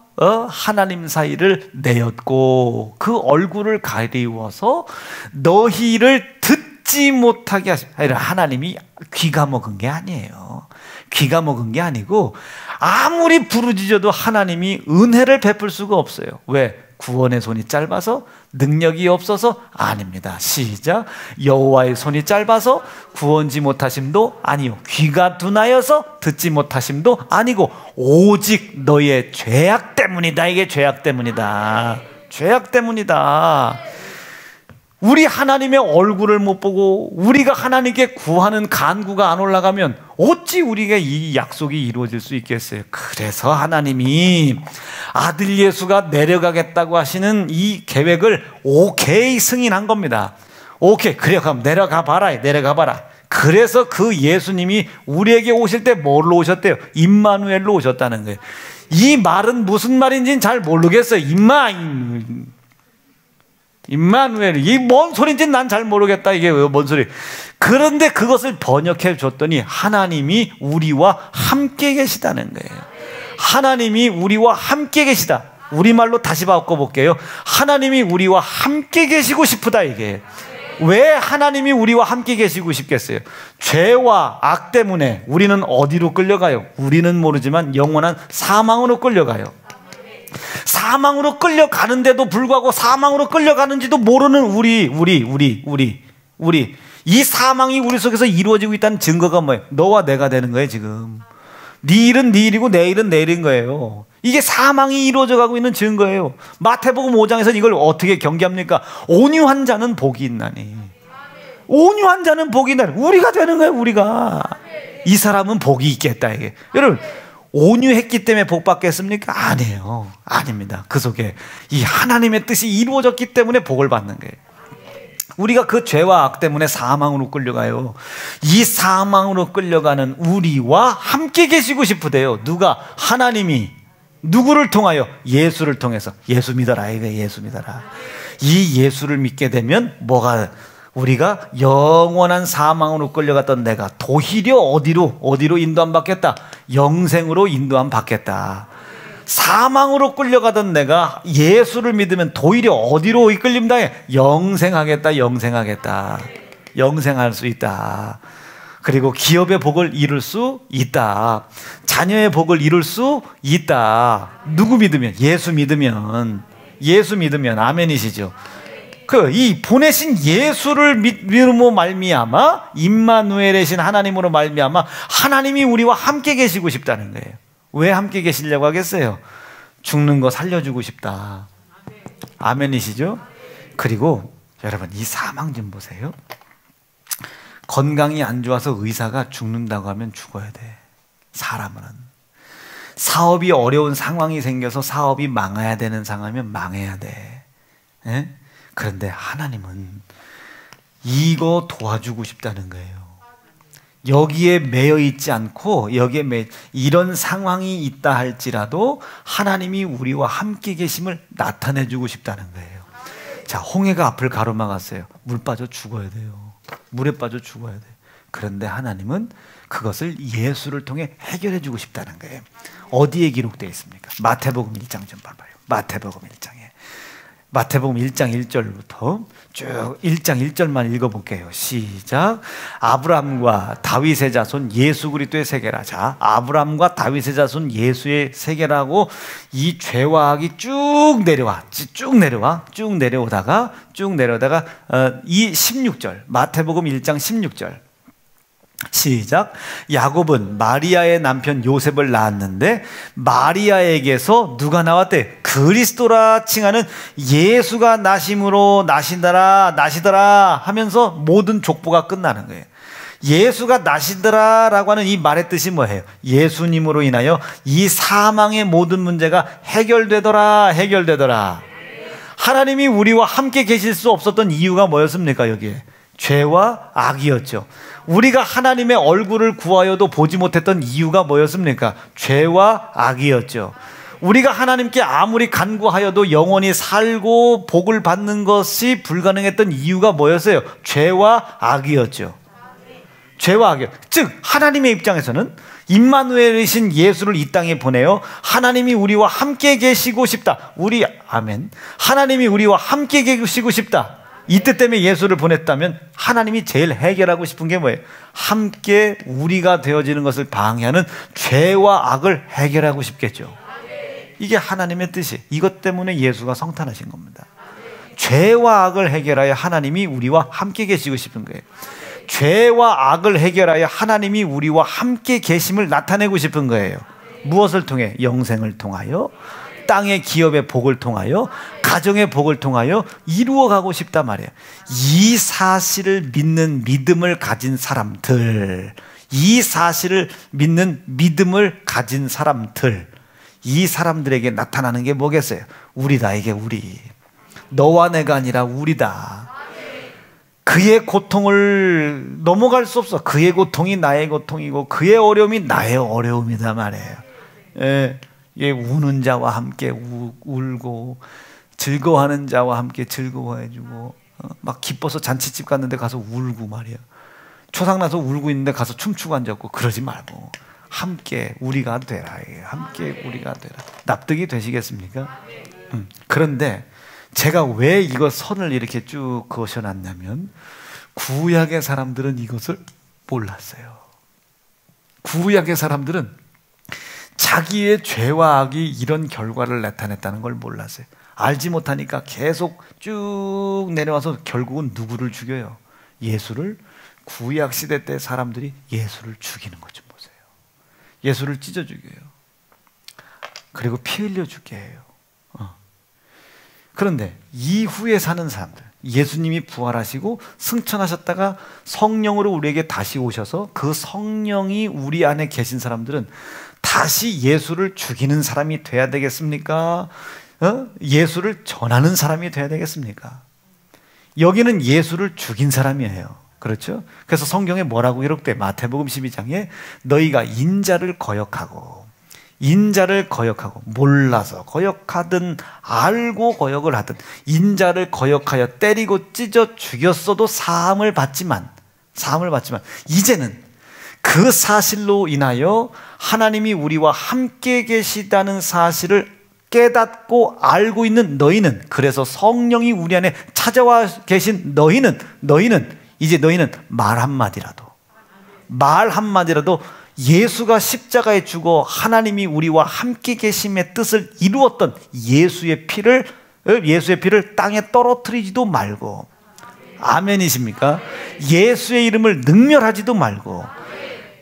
하나님 사이를 내었고 그 얼굴을 가리워서 너희를 듣지 못하게 하심. 하나님이 귀가 먹은 게 아니에요. 귀가 먹은 게 아니고 아무리 부르짖어도 하나님이 은혜를 베풀 수가 없어요. 왜? 구원의 손이 짧아서? 능력이 없어서? 아닙니다. 시작. 여호와의 손이 짧아서 구원지 못하심도 아니요, 귀가 둔하여서 듣지 못하심도 아니고 오직 너의 죄악 때문이다. 이게 죄악 때문이다. 죄악 때문이다. 우리 하나님의 얼굴을 못 보고 우리가 하나님께 구하는 간구가 안 올라가면 어찌 우리가 이 약속이 이루어질 수 있겠어요? 그래서 하나님이 아들 예수가 내려가겠다고 하시는 이 계획을 오케이 승인한 겁니다. 오케이, 그래, 그럼 내려가 봐라. 그래서 그 예수님이 우리에게 오실 때 뭘로 오셨대요? 임마누엘로 오셨다는 거예요. 이 말은 무슨 말인지는 잘 모르겠어요. 임마누엘, 이 뭔 소리인지 난 잘 모르겠다. 이게 뭔 소리? 그런데 그것을 번역해 줬더니 하나님이 우리와 함께 계시다는 거예요. 하나님이 우리와 함께 계시다. 우리말로 다시 바꿔볼게요. 하나님이 우리와 함께 계시고 싶다. 이게 왜 하나님이 우리와 함께 계시고 싶겠어요? 죄와 악 때문에 우리는 어디로 끌려가요? 우리는 모르지만 영원한 사망으로 끌려가요. 사망으로 끌려가는데도 불구하고 사망으로 끌려가는지도 모르는 우리 이 사망이 우리 속에서 이루어지고 있다는 증거가 뭐예요? 너와 내가 되는 거예요. 지금 네 일은 네 일이고 내 일은 내 일인 거예요. 이게 사망이 이루어져 가고 있는 증거예요. 마태복음 5장에서 이걸 어떻게 경계합니까? 온유한 자는 복이 있나니. 온유한 자는 복이 있나니. 우리가 되는 거예요. 우리가. 이 사람은 복이 있겠다. 이게 여러분, 온유했기 때문에 복 받겠습니까? 아니에요. 아닙니다. 그 속에 이 하나님의 뜻이 이루어졌기 때문에 복을 받는 거예요. 우리가 그 죄와 악 때문에 사망으로 끌려가요. 이 사망으로 끌려가는 우리와 함께 계시고 싶으대요. 누가? 하나님이. 누구를 통하여? 예수를 통해서. 예수 믿어라. 예수 믿어라. 이 예수를 믿게 되면 뭐가? 우리가 영원한 사망으로 끌려갔던 내가 도리어 어디로 인도함 받겠다? 영생으로 인도함 받겠다. 사망으로 끌려가던 내가 예수를 믿으면 도리어 어디로 이끌림다? 영생하겠다. 영생할 수 있다. 그리고 기업의 복을 이룰 수 있다. 자녀의 복을 이룰 수 있다. 누구 믿으면? 예수 믿으면. 아멘이시죠? 이 보내신 예수를 믿음으로 말미암아 임마누엘이신 하나님으로 말미암아 하나님이 우리와 함께 계시고 싶다는 거예요. 왜 함께 계시려고 하겠어요? 죽는 거 살려주고 싶다. 아멘이시죠? 그리고 여러분 이 사망 좀 보세요. 건강이 안 좋아서 의사가 죽는다고 하면 죽어야 돼. 사람은 사업이 어려운 상황이 생겨서 사업이 망해야 되는 상황이면 망해야 돼. 에? 그런데 하나님은 이거 도와주고 싶다는 거예요. 여기에 매여 있지 않고 이런 상황이 있다 할지라도 하나님이 우리와 함께 계심을 나타내주고 싶다는 거예요. 자, 홍해가 앞을 가로막았어요. 물에 빠져 죽어야 돼요. 그런데 하나님은 그것을 예수를 통해 해결해주고 싶다는 거예요. 어디에 기록되어 있습니까? 마태복음 1장 좀 봐봐요. 마태복음 1장 1절부터 쭉 1장 1절만 읽어볼게요. 시작. 아브라함과 다윗의 자손 예수 그리스도의 세계라. 자, 아브라함과 다윗의 자손 예수의 세계라고 이 죄와 악이 쭉 내려오다가 이 16절 마태복음 1장 16절 시작. 야곱은 마리아의 남편 요셉을 낳았는데 마리아에게서 누가 나왔대? 그리스도라 칭하는 예수가 나시더라 하면서 모든 족보가 끝나는 거예요. 예수가 나시더라라고 하는 이 말의 뜻이 뭐예요? 예수님으로 인하여 이 사망의 모든 문제가 해결되더라. 하나님이 우리와 함께 계실 수 없었던 이유가 뭐였습니까? 여기에 죄와 악이었죠. 우리가 하나님의 얼굴을 구하여도 보지 못했던 이유가 뭐였습니까? 죄와 악이었죠. 우리가 하나님께 아무리 간구하여도 영원히 살고 복을 받는 것이 불가능했던 이유가 뭐였어요? 죄와 악이었죠. 죄와 악이요. 즉 하나님의 입장에서는 임마누엘이신 예수를 이 땅에 보내요. 하나님이 우리와 함께 계시고 싶다. 아멘. 하나님이 우리와 함께 계시고 싶다. 이 뜻 때문에 예수를 보냈다면 하나님이 제일 해결하고 싶은 게 뭐예요? 함께 우리가 되어지는 것을 방해하는 죄와 악을 해결하고 싶겠죠. 이게 하나님의 뜻이에요. 이것 때문에 예수가 성탄하신 겁니다. 죄와 악을 해결하여 하나님이 우리와 함께 계시고 싶은 거예요. 죄와 악을 해결하여 하나님이 우리와 함께 계심을 나타내고 싶은 거예요. 무엇을 통해? 영생을 통하여, 땅의 기업의 복을 통하여, 가정의 복을 통하여 이루어가고 싶단 말이에요. 이 사실을 믿는 믿음을 가진 사람들, 이 사실을 믿는 믿음을 가진 사람들, 이 사람들에게 나타나는 게 뭐겠어요? 우리다. 이게 우리. 너와 내가 아니라 우리다. 그의 고통을 넘어갈 수 없어. 그의 고통이 나의 고통이고 그의 어려움이 나의 어려움이다 말이에요. 예, 우는 자와 함께 울고 즐거워하는 자와 함께 즐거워해주고, 막 기뻐서 잔치집 갔는데 가서 울고 말이야. 초상나서 울고 있는데 가서 춤추고 앉았고, 그러지 말고 함께 우리가 되라. 함께 우리가 되라. 납득이 되시겠습니까? 그런데 제가 왜 이거 선을 이렇게 쭉 그으셔놨냐면, 구약의 사람들은 이것을 몰랐어요. 구약의 사람들은 자기의 죄와 악이 이런 결과를 나타냈다는 걸 몰랐어요. 알지 못하니까 계속 쭉 내려와서 결국은 누구를 죽여요? 예수를. 구약 시대 때 사람들이 예수를 죽이는 것 좀 보세요. 예수를 찢어 죽여요. 그리고 피 흘려 죽게 해요. 그런데 이후에 사는 사람들, 예수님이 부활하시고 승천하셨다가 성령으로 우리에게 다시 오셔서 그 성령이 우리 안에 계신 사람들은 다시 예수를 죽이는 사람이 돼야 되겠습니까? 예수를 전하는 사람이 돼야 되겠습니까? 여기는 예수를 죽인 사람이에요. 그렇죠? 그래서 성경에 뭐라고 기록돼? 마태복음 12장에 너희가 인자를 거역하고, 몰라서 거역하든 알고 거역을 하든 인자를 거역하여 때리고 찢어 죽였어도 사함을 받지만 이제는 그 사실로 인하여 하나님이 우리와 함께 계시다는 사실을 깨닫고 알고 있는 너희는, 그래서 성령이 우리 안에 찾아와 계신 너희는 말 한마디라도 예수가 십자가에 죽어 하나님이 우리와 함께 계심의 뜻을 이루었던 예수의 피를 땅에 떨어뜨리지도 말고, 아멘이십니까? 예수의 이름을 능멸하지도 말고,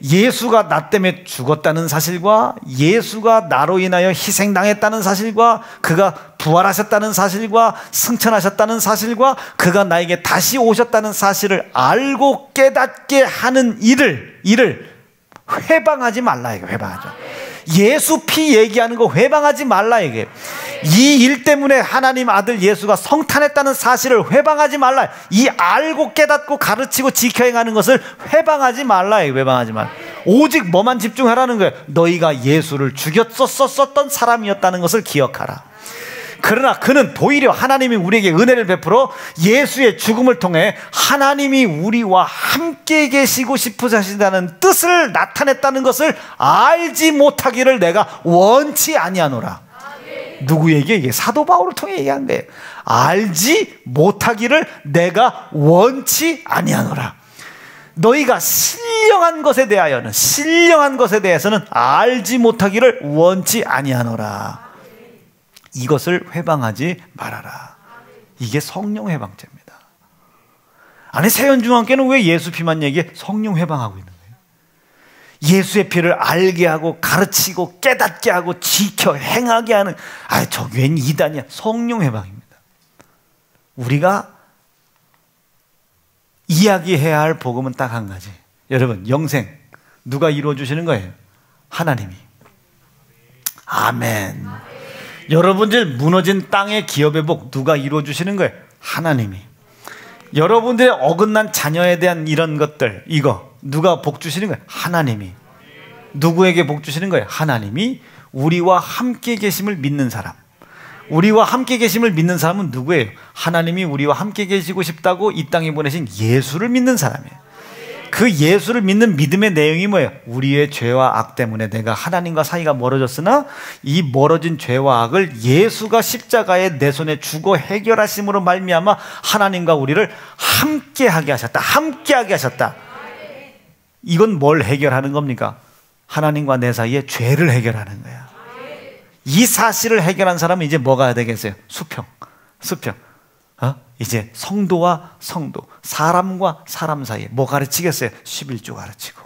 예수가 나 때문에 죽었다는 사실과 예수가 나로 인하여 희생당했다는 사실과 그가 부활하셨다는 사실과 승천하셨다는 사실과 그가 나에게 다시 오셨다는 사실을 알고 깨닫게 하는 일을 회방하지 말라. 이게 회방하죠. 예수 피 얘기하는 거 회방하지 말라. 이게 이 일 때문에 하나님 아들 예수가 성탄했다는 사실을 회방하지 말라. 이 알고 깨닫고 가르치고 지켜 행하는 것을 회방하지 말라. 이게 회방하지 말라. 오직 뭐만 집중하라는 거예요? 너희가 예수를 죽였었던 사람이었다는 것을 기억하라. 그러나 그는 도리어 하나님이 우리에게 은혜를 베풀어 예수의 죽음을 통해 하나님이 우리와 함께 계시고 싶으시다는 뜻을 나타냈다는 것을 알지 못하기를 내가 원치 아니하노라. 누구에게? 이게 사도 바울을 통해 얘기한 거예요. 알지 못하기를 내가 원치 아니하노라. 너희가 신령한 것에 대해서는 알지 못하기를 원치 아니하노라. 이것을 회방하지 말아라. 이게 성령 회방죄입니다. 아니, 세연중앙교회는 왜 예수 피만 얘기해? 성령 회방하고 있는 거예요. 예수의 피를 알게 하고 가르치고 깨닫게 하고 지켜 행하게 하는, 저 교회는 이단이야. 성령 회방입니다. 우리가 이야기해야 할 복음은 딱 한 가지. 여러분, 영생 누가 이루어 주시는 거예요? 하나님이. 아멘. 여러분들 무너진 땅의 기업의 복 누가 이루어 주시는 거예요? 하나님이. 여러분들의 어긋난 자녀에 대한 이런 것들, 이거 누가 복 주시는 거예요? 하나님이. 누구에게 복 주시는 거예요? 하나님이. 우리와 함께 계심을 믿는 사람. 우리와 함께 계심을 믿는 사람은 누구예요? 하나님이 우리와 함께 계시고 싶다고 이 땅에 보내신 예수를 믿는 사람이에요. 그 예수를 믿는 믿음의 내용이 뭐예요? 우리의 죄와 악 때문에 내가 하나님과 사이가 멀어졌으나 이 멀어진 죄와 악을 예수가 십자가에 내 손에 주고 해결하심으로 말미암아 하나님과 우리를 함께하게 하셨다. 함께하게 하셨다. 이건 뭘 해결하는 겁니까? 하나님과 내 사이의 죄를 해결하는 거야. 이 사실을 해결한 사람은 이제 뭐가 되겠어요? 수평. 이제 성도와 성도, 사람과 사람 사이에 뭐 가르치겠어요? 11조 가르치고,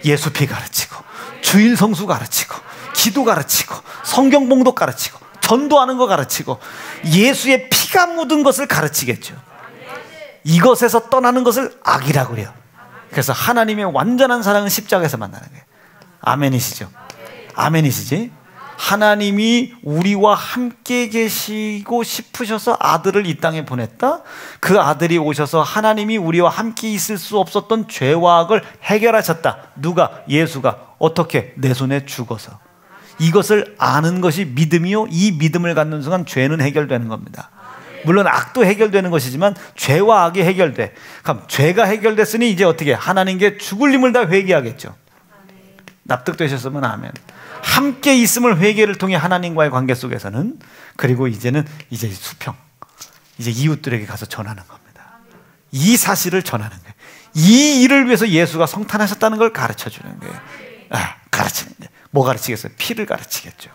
예수피 가르치고, 주일 성수 가르치고, 기도 가르치고, 성경 봉독 가르치고, 전도하는 거 가르치고, 예수의 피가 묻은 것을 가르치겠죠. 이것에서 떠나는 것을 악이라고 그래요. 그래서 하나님의 완전한 사랑은 십자가에서 만나는 거예요. 아멘이시죠? 아멘이시지? 하나님이 우리와 함께 계시고 싶으셔서 아들을 이 땅에 보냈다. 그 아들이 오셔서 하나님이 우리와 함께 있을 수 없었던 죄와 악을 해결하셨다. 누가? 예수가. 어떻게? 내 손에 죽어서. 이것을 아는 것이 믿음이요, 이 믿음을 갖는 순간 죄는 해결되는 겁니다. 물론 악도 해결되는 것이지만 죄와 악이 해결돼. 그럼 죄가 해결됐으니 이제 어떻게? 하나님께 죽을 힘을 다 회개하겠죠. 납득되셨으면 아멘. 함께 있음을 회개를 통해 하나님과의 관계 속에서는, 그리고 이제는 이제 수평, 이제 이웃들에게 가서 전하는 겁니다. 이 사실을 전하는 거예요. 이 일을 위해서 예수가 성탄하셨다는 걸 가르쳐 주는 거예요. 가르치는 거예요. 뭐 가르치겠어요? 피를 가르치겠죠.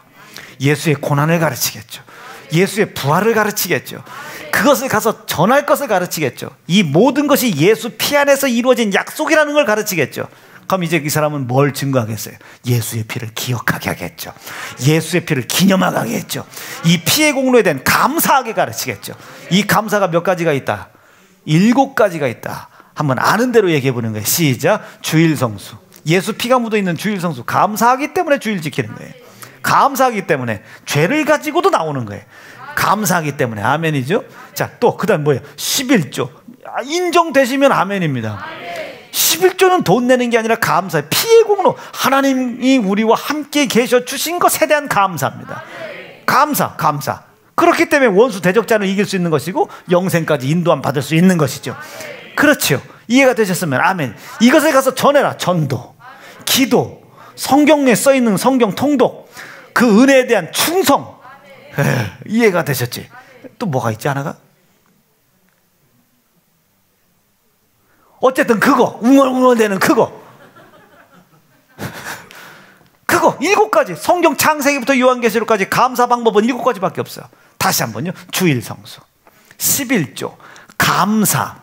예수의 고난을 가르치겠죠. 예수의 부활을 가르치겠죠. 그것을 가서 전할 것을 가르치겠죠. 이 모든 것이 예수 피 안에서 이루어진 약속이라는 걸 가르치겠죠. 그럼 이제 이 사람은 뭘 증거하겠어요? 예수의 피를 기억하게 하겠죠. 예수의 피를 기념하게 하겠죠. 이 피의 공로에 대한 감사하게 가르치겠죠. 이 감사가 몇 가지가 있다? 7가지가 있다. 한번 아는 대로 얘기해 보는 거예요. 시작. 주일 성수. 예수 피가 묻어 있는 주일 성수. 감사하기 때문에 주일 지키는 거예요. 감사하기 때문에. 죄를 가지고도 나오는 거예요. 감사하기 때문에. 아멘이죠. 자, 또 그다음 뭐예요? 11조. 인정되시면 아멘입니다. 11조는 돈 내는 게 아니라 감사예요. 피의 공로. 하나님이 우리와 함께 계셔 주신 것에 대한 감사입니다. 감사. 그렇기 때문에 원수 대적자를 이길 수 있는 것이고 영생까지 인도함 받을 수 있는 것이죠. 그렇죠. 이해가 되셨으면 아멘. 이것에 가서 전해라. 전도, 기도, 성경에 써있는 성경 통독, 그 은혜에 대한 충성. 이해가 되셨지? 또 뭐가 있지 하나가? 어쨌든 그거, 웅얼웅얼대는 그거 7가지. 성경 창세기부터 요한계시록까지 감사 방법은 7가지밖에 없어요. 다시 한번요. 주일 성수, 11조, 감사,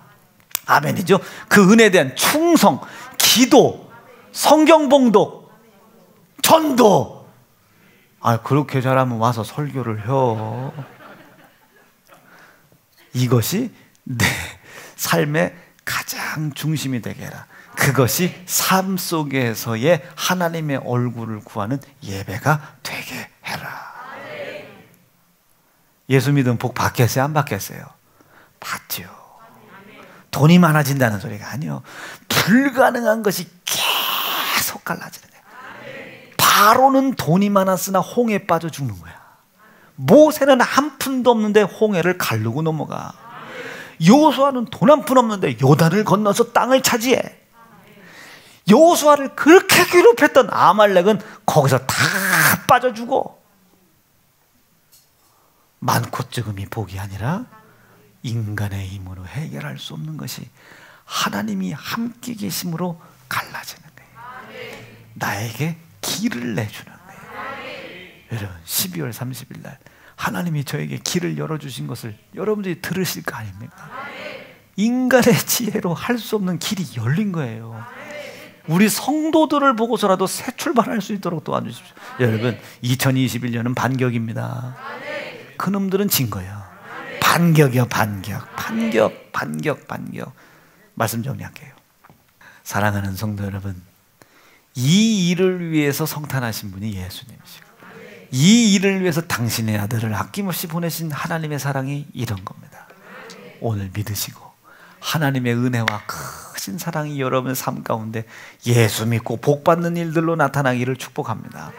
아멘이죠. 그 은혜에 대한 충성, 기도, 성경 봉독, 전도. 그렇게 잘하면 와서 설교를 해. 이것이 내 삶의 가장 중심이 되게 해라. 그것이 삶 속에서의 하나님의 얼굴을 구하는 예배가 되게 해라. 예수 믿으면 복 받겠어요? 안 받겠어요? 받죠. 돈이 많아진다는 소리가 아니요. 불가능한 것이 계속 갈라지는 거예요. 바로는 돈이 많았으나 홍해에 빠져 죽는 거야. 모세는 한 푼도 없는데 홍해를 가르고 넘어가. 여호수아는 돈 한 푼 없는데 요단을 건너서 땅을 차지해. 여호수아를 그렇게 괴롭혔던 아말렉은 거기서 다 빠져 죽어. 많고 적음이 복이 아니라 인간의 힘으로 해결할 수 없는 것이 하나님이 함께 계심으로 갈라지는 거예요. 나에게 길을 내주는 거예요. 여러분 12월 30일 날 하나님이 저에게 길을 열어주신 것을 여러분들이 들으실 거 아닙니까? 인간의 지혜로 할 수 없는 길이 열린 거예요. 우리 성도들을 보고서라도 새 출발할 수 있도록 도와주십시오. 여러분 2021년은 반격입니다. 그놈들은 진 거예요. 반격이요. 반격. 말씀 정리할게요. 사랑하는 성도 여러분, 이 일을 위해서 성탄하신 분이 예수님이시고 이 일을 위해서 당신의 아들을 아낌없이 보내신 하나님의 사랑이 이런 겁니다. 오늘 믿으시고 하나님의 은혜와 크신 사랑이 여러분의 삶 가운데 예수 믿고 복 받는 일들로 나타나기를 축복합니다.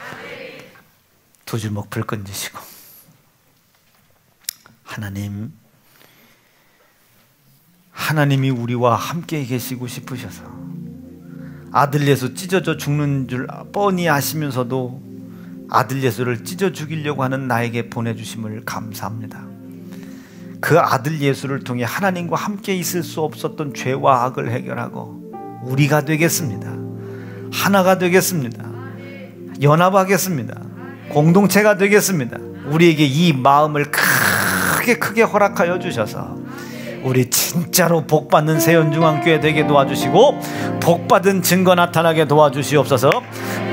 두 주먹 불 건지시고, 하나님이 우리와 함께 계시고 싶으셔서 아들 예수 찢어져 죽는 줄 뻔히 아시면서도 아들 예수를 찢어 죽이려고 하는 나에게 보내주심을 감사합니다. 그 아들 예수를 통해 하나님과 함께 있을 수 없었던 죄와 악을 해결하고 우리가 되겠습니다. 하나가 되겠습니다. 연합하겠습니다. 공동체가 되겠습니다. 우리에게 이 마음을 크게 허락하여 주셔서 우리 진짜로 복받는 세연중앙교회 되게 도와주시고 복받은 증거 나타나게 도와주시옵소서.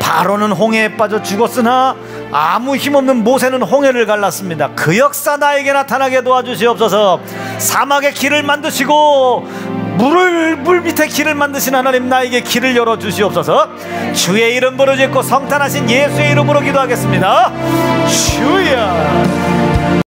바로는 홍해에 빠져 죽었으나 아무 힘없는 모세는 홍해를 갈랐습니다. 그 역사 나에게 나타나게 도와주시옵소서. 사막에 길을 만드시고 물 밑에 길을 만드신 하나님, 나에게 길을 열어주시옵소서. 주의 이름 부르짖고 성탄하신 예수의 이름으로 기도하겠습니다. 주여.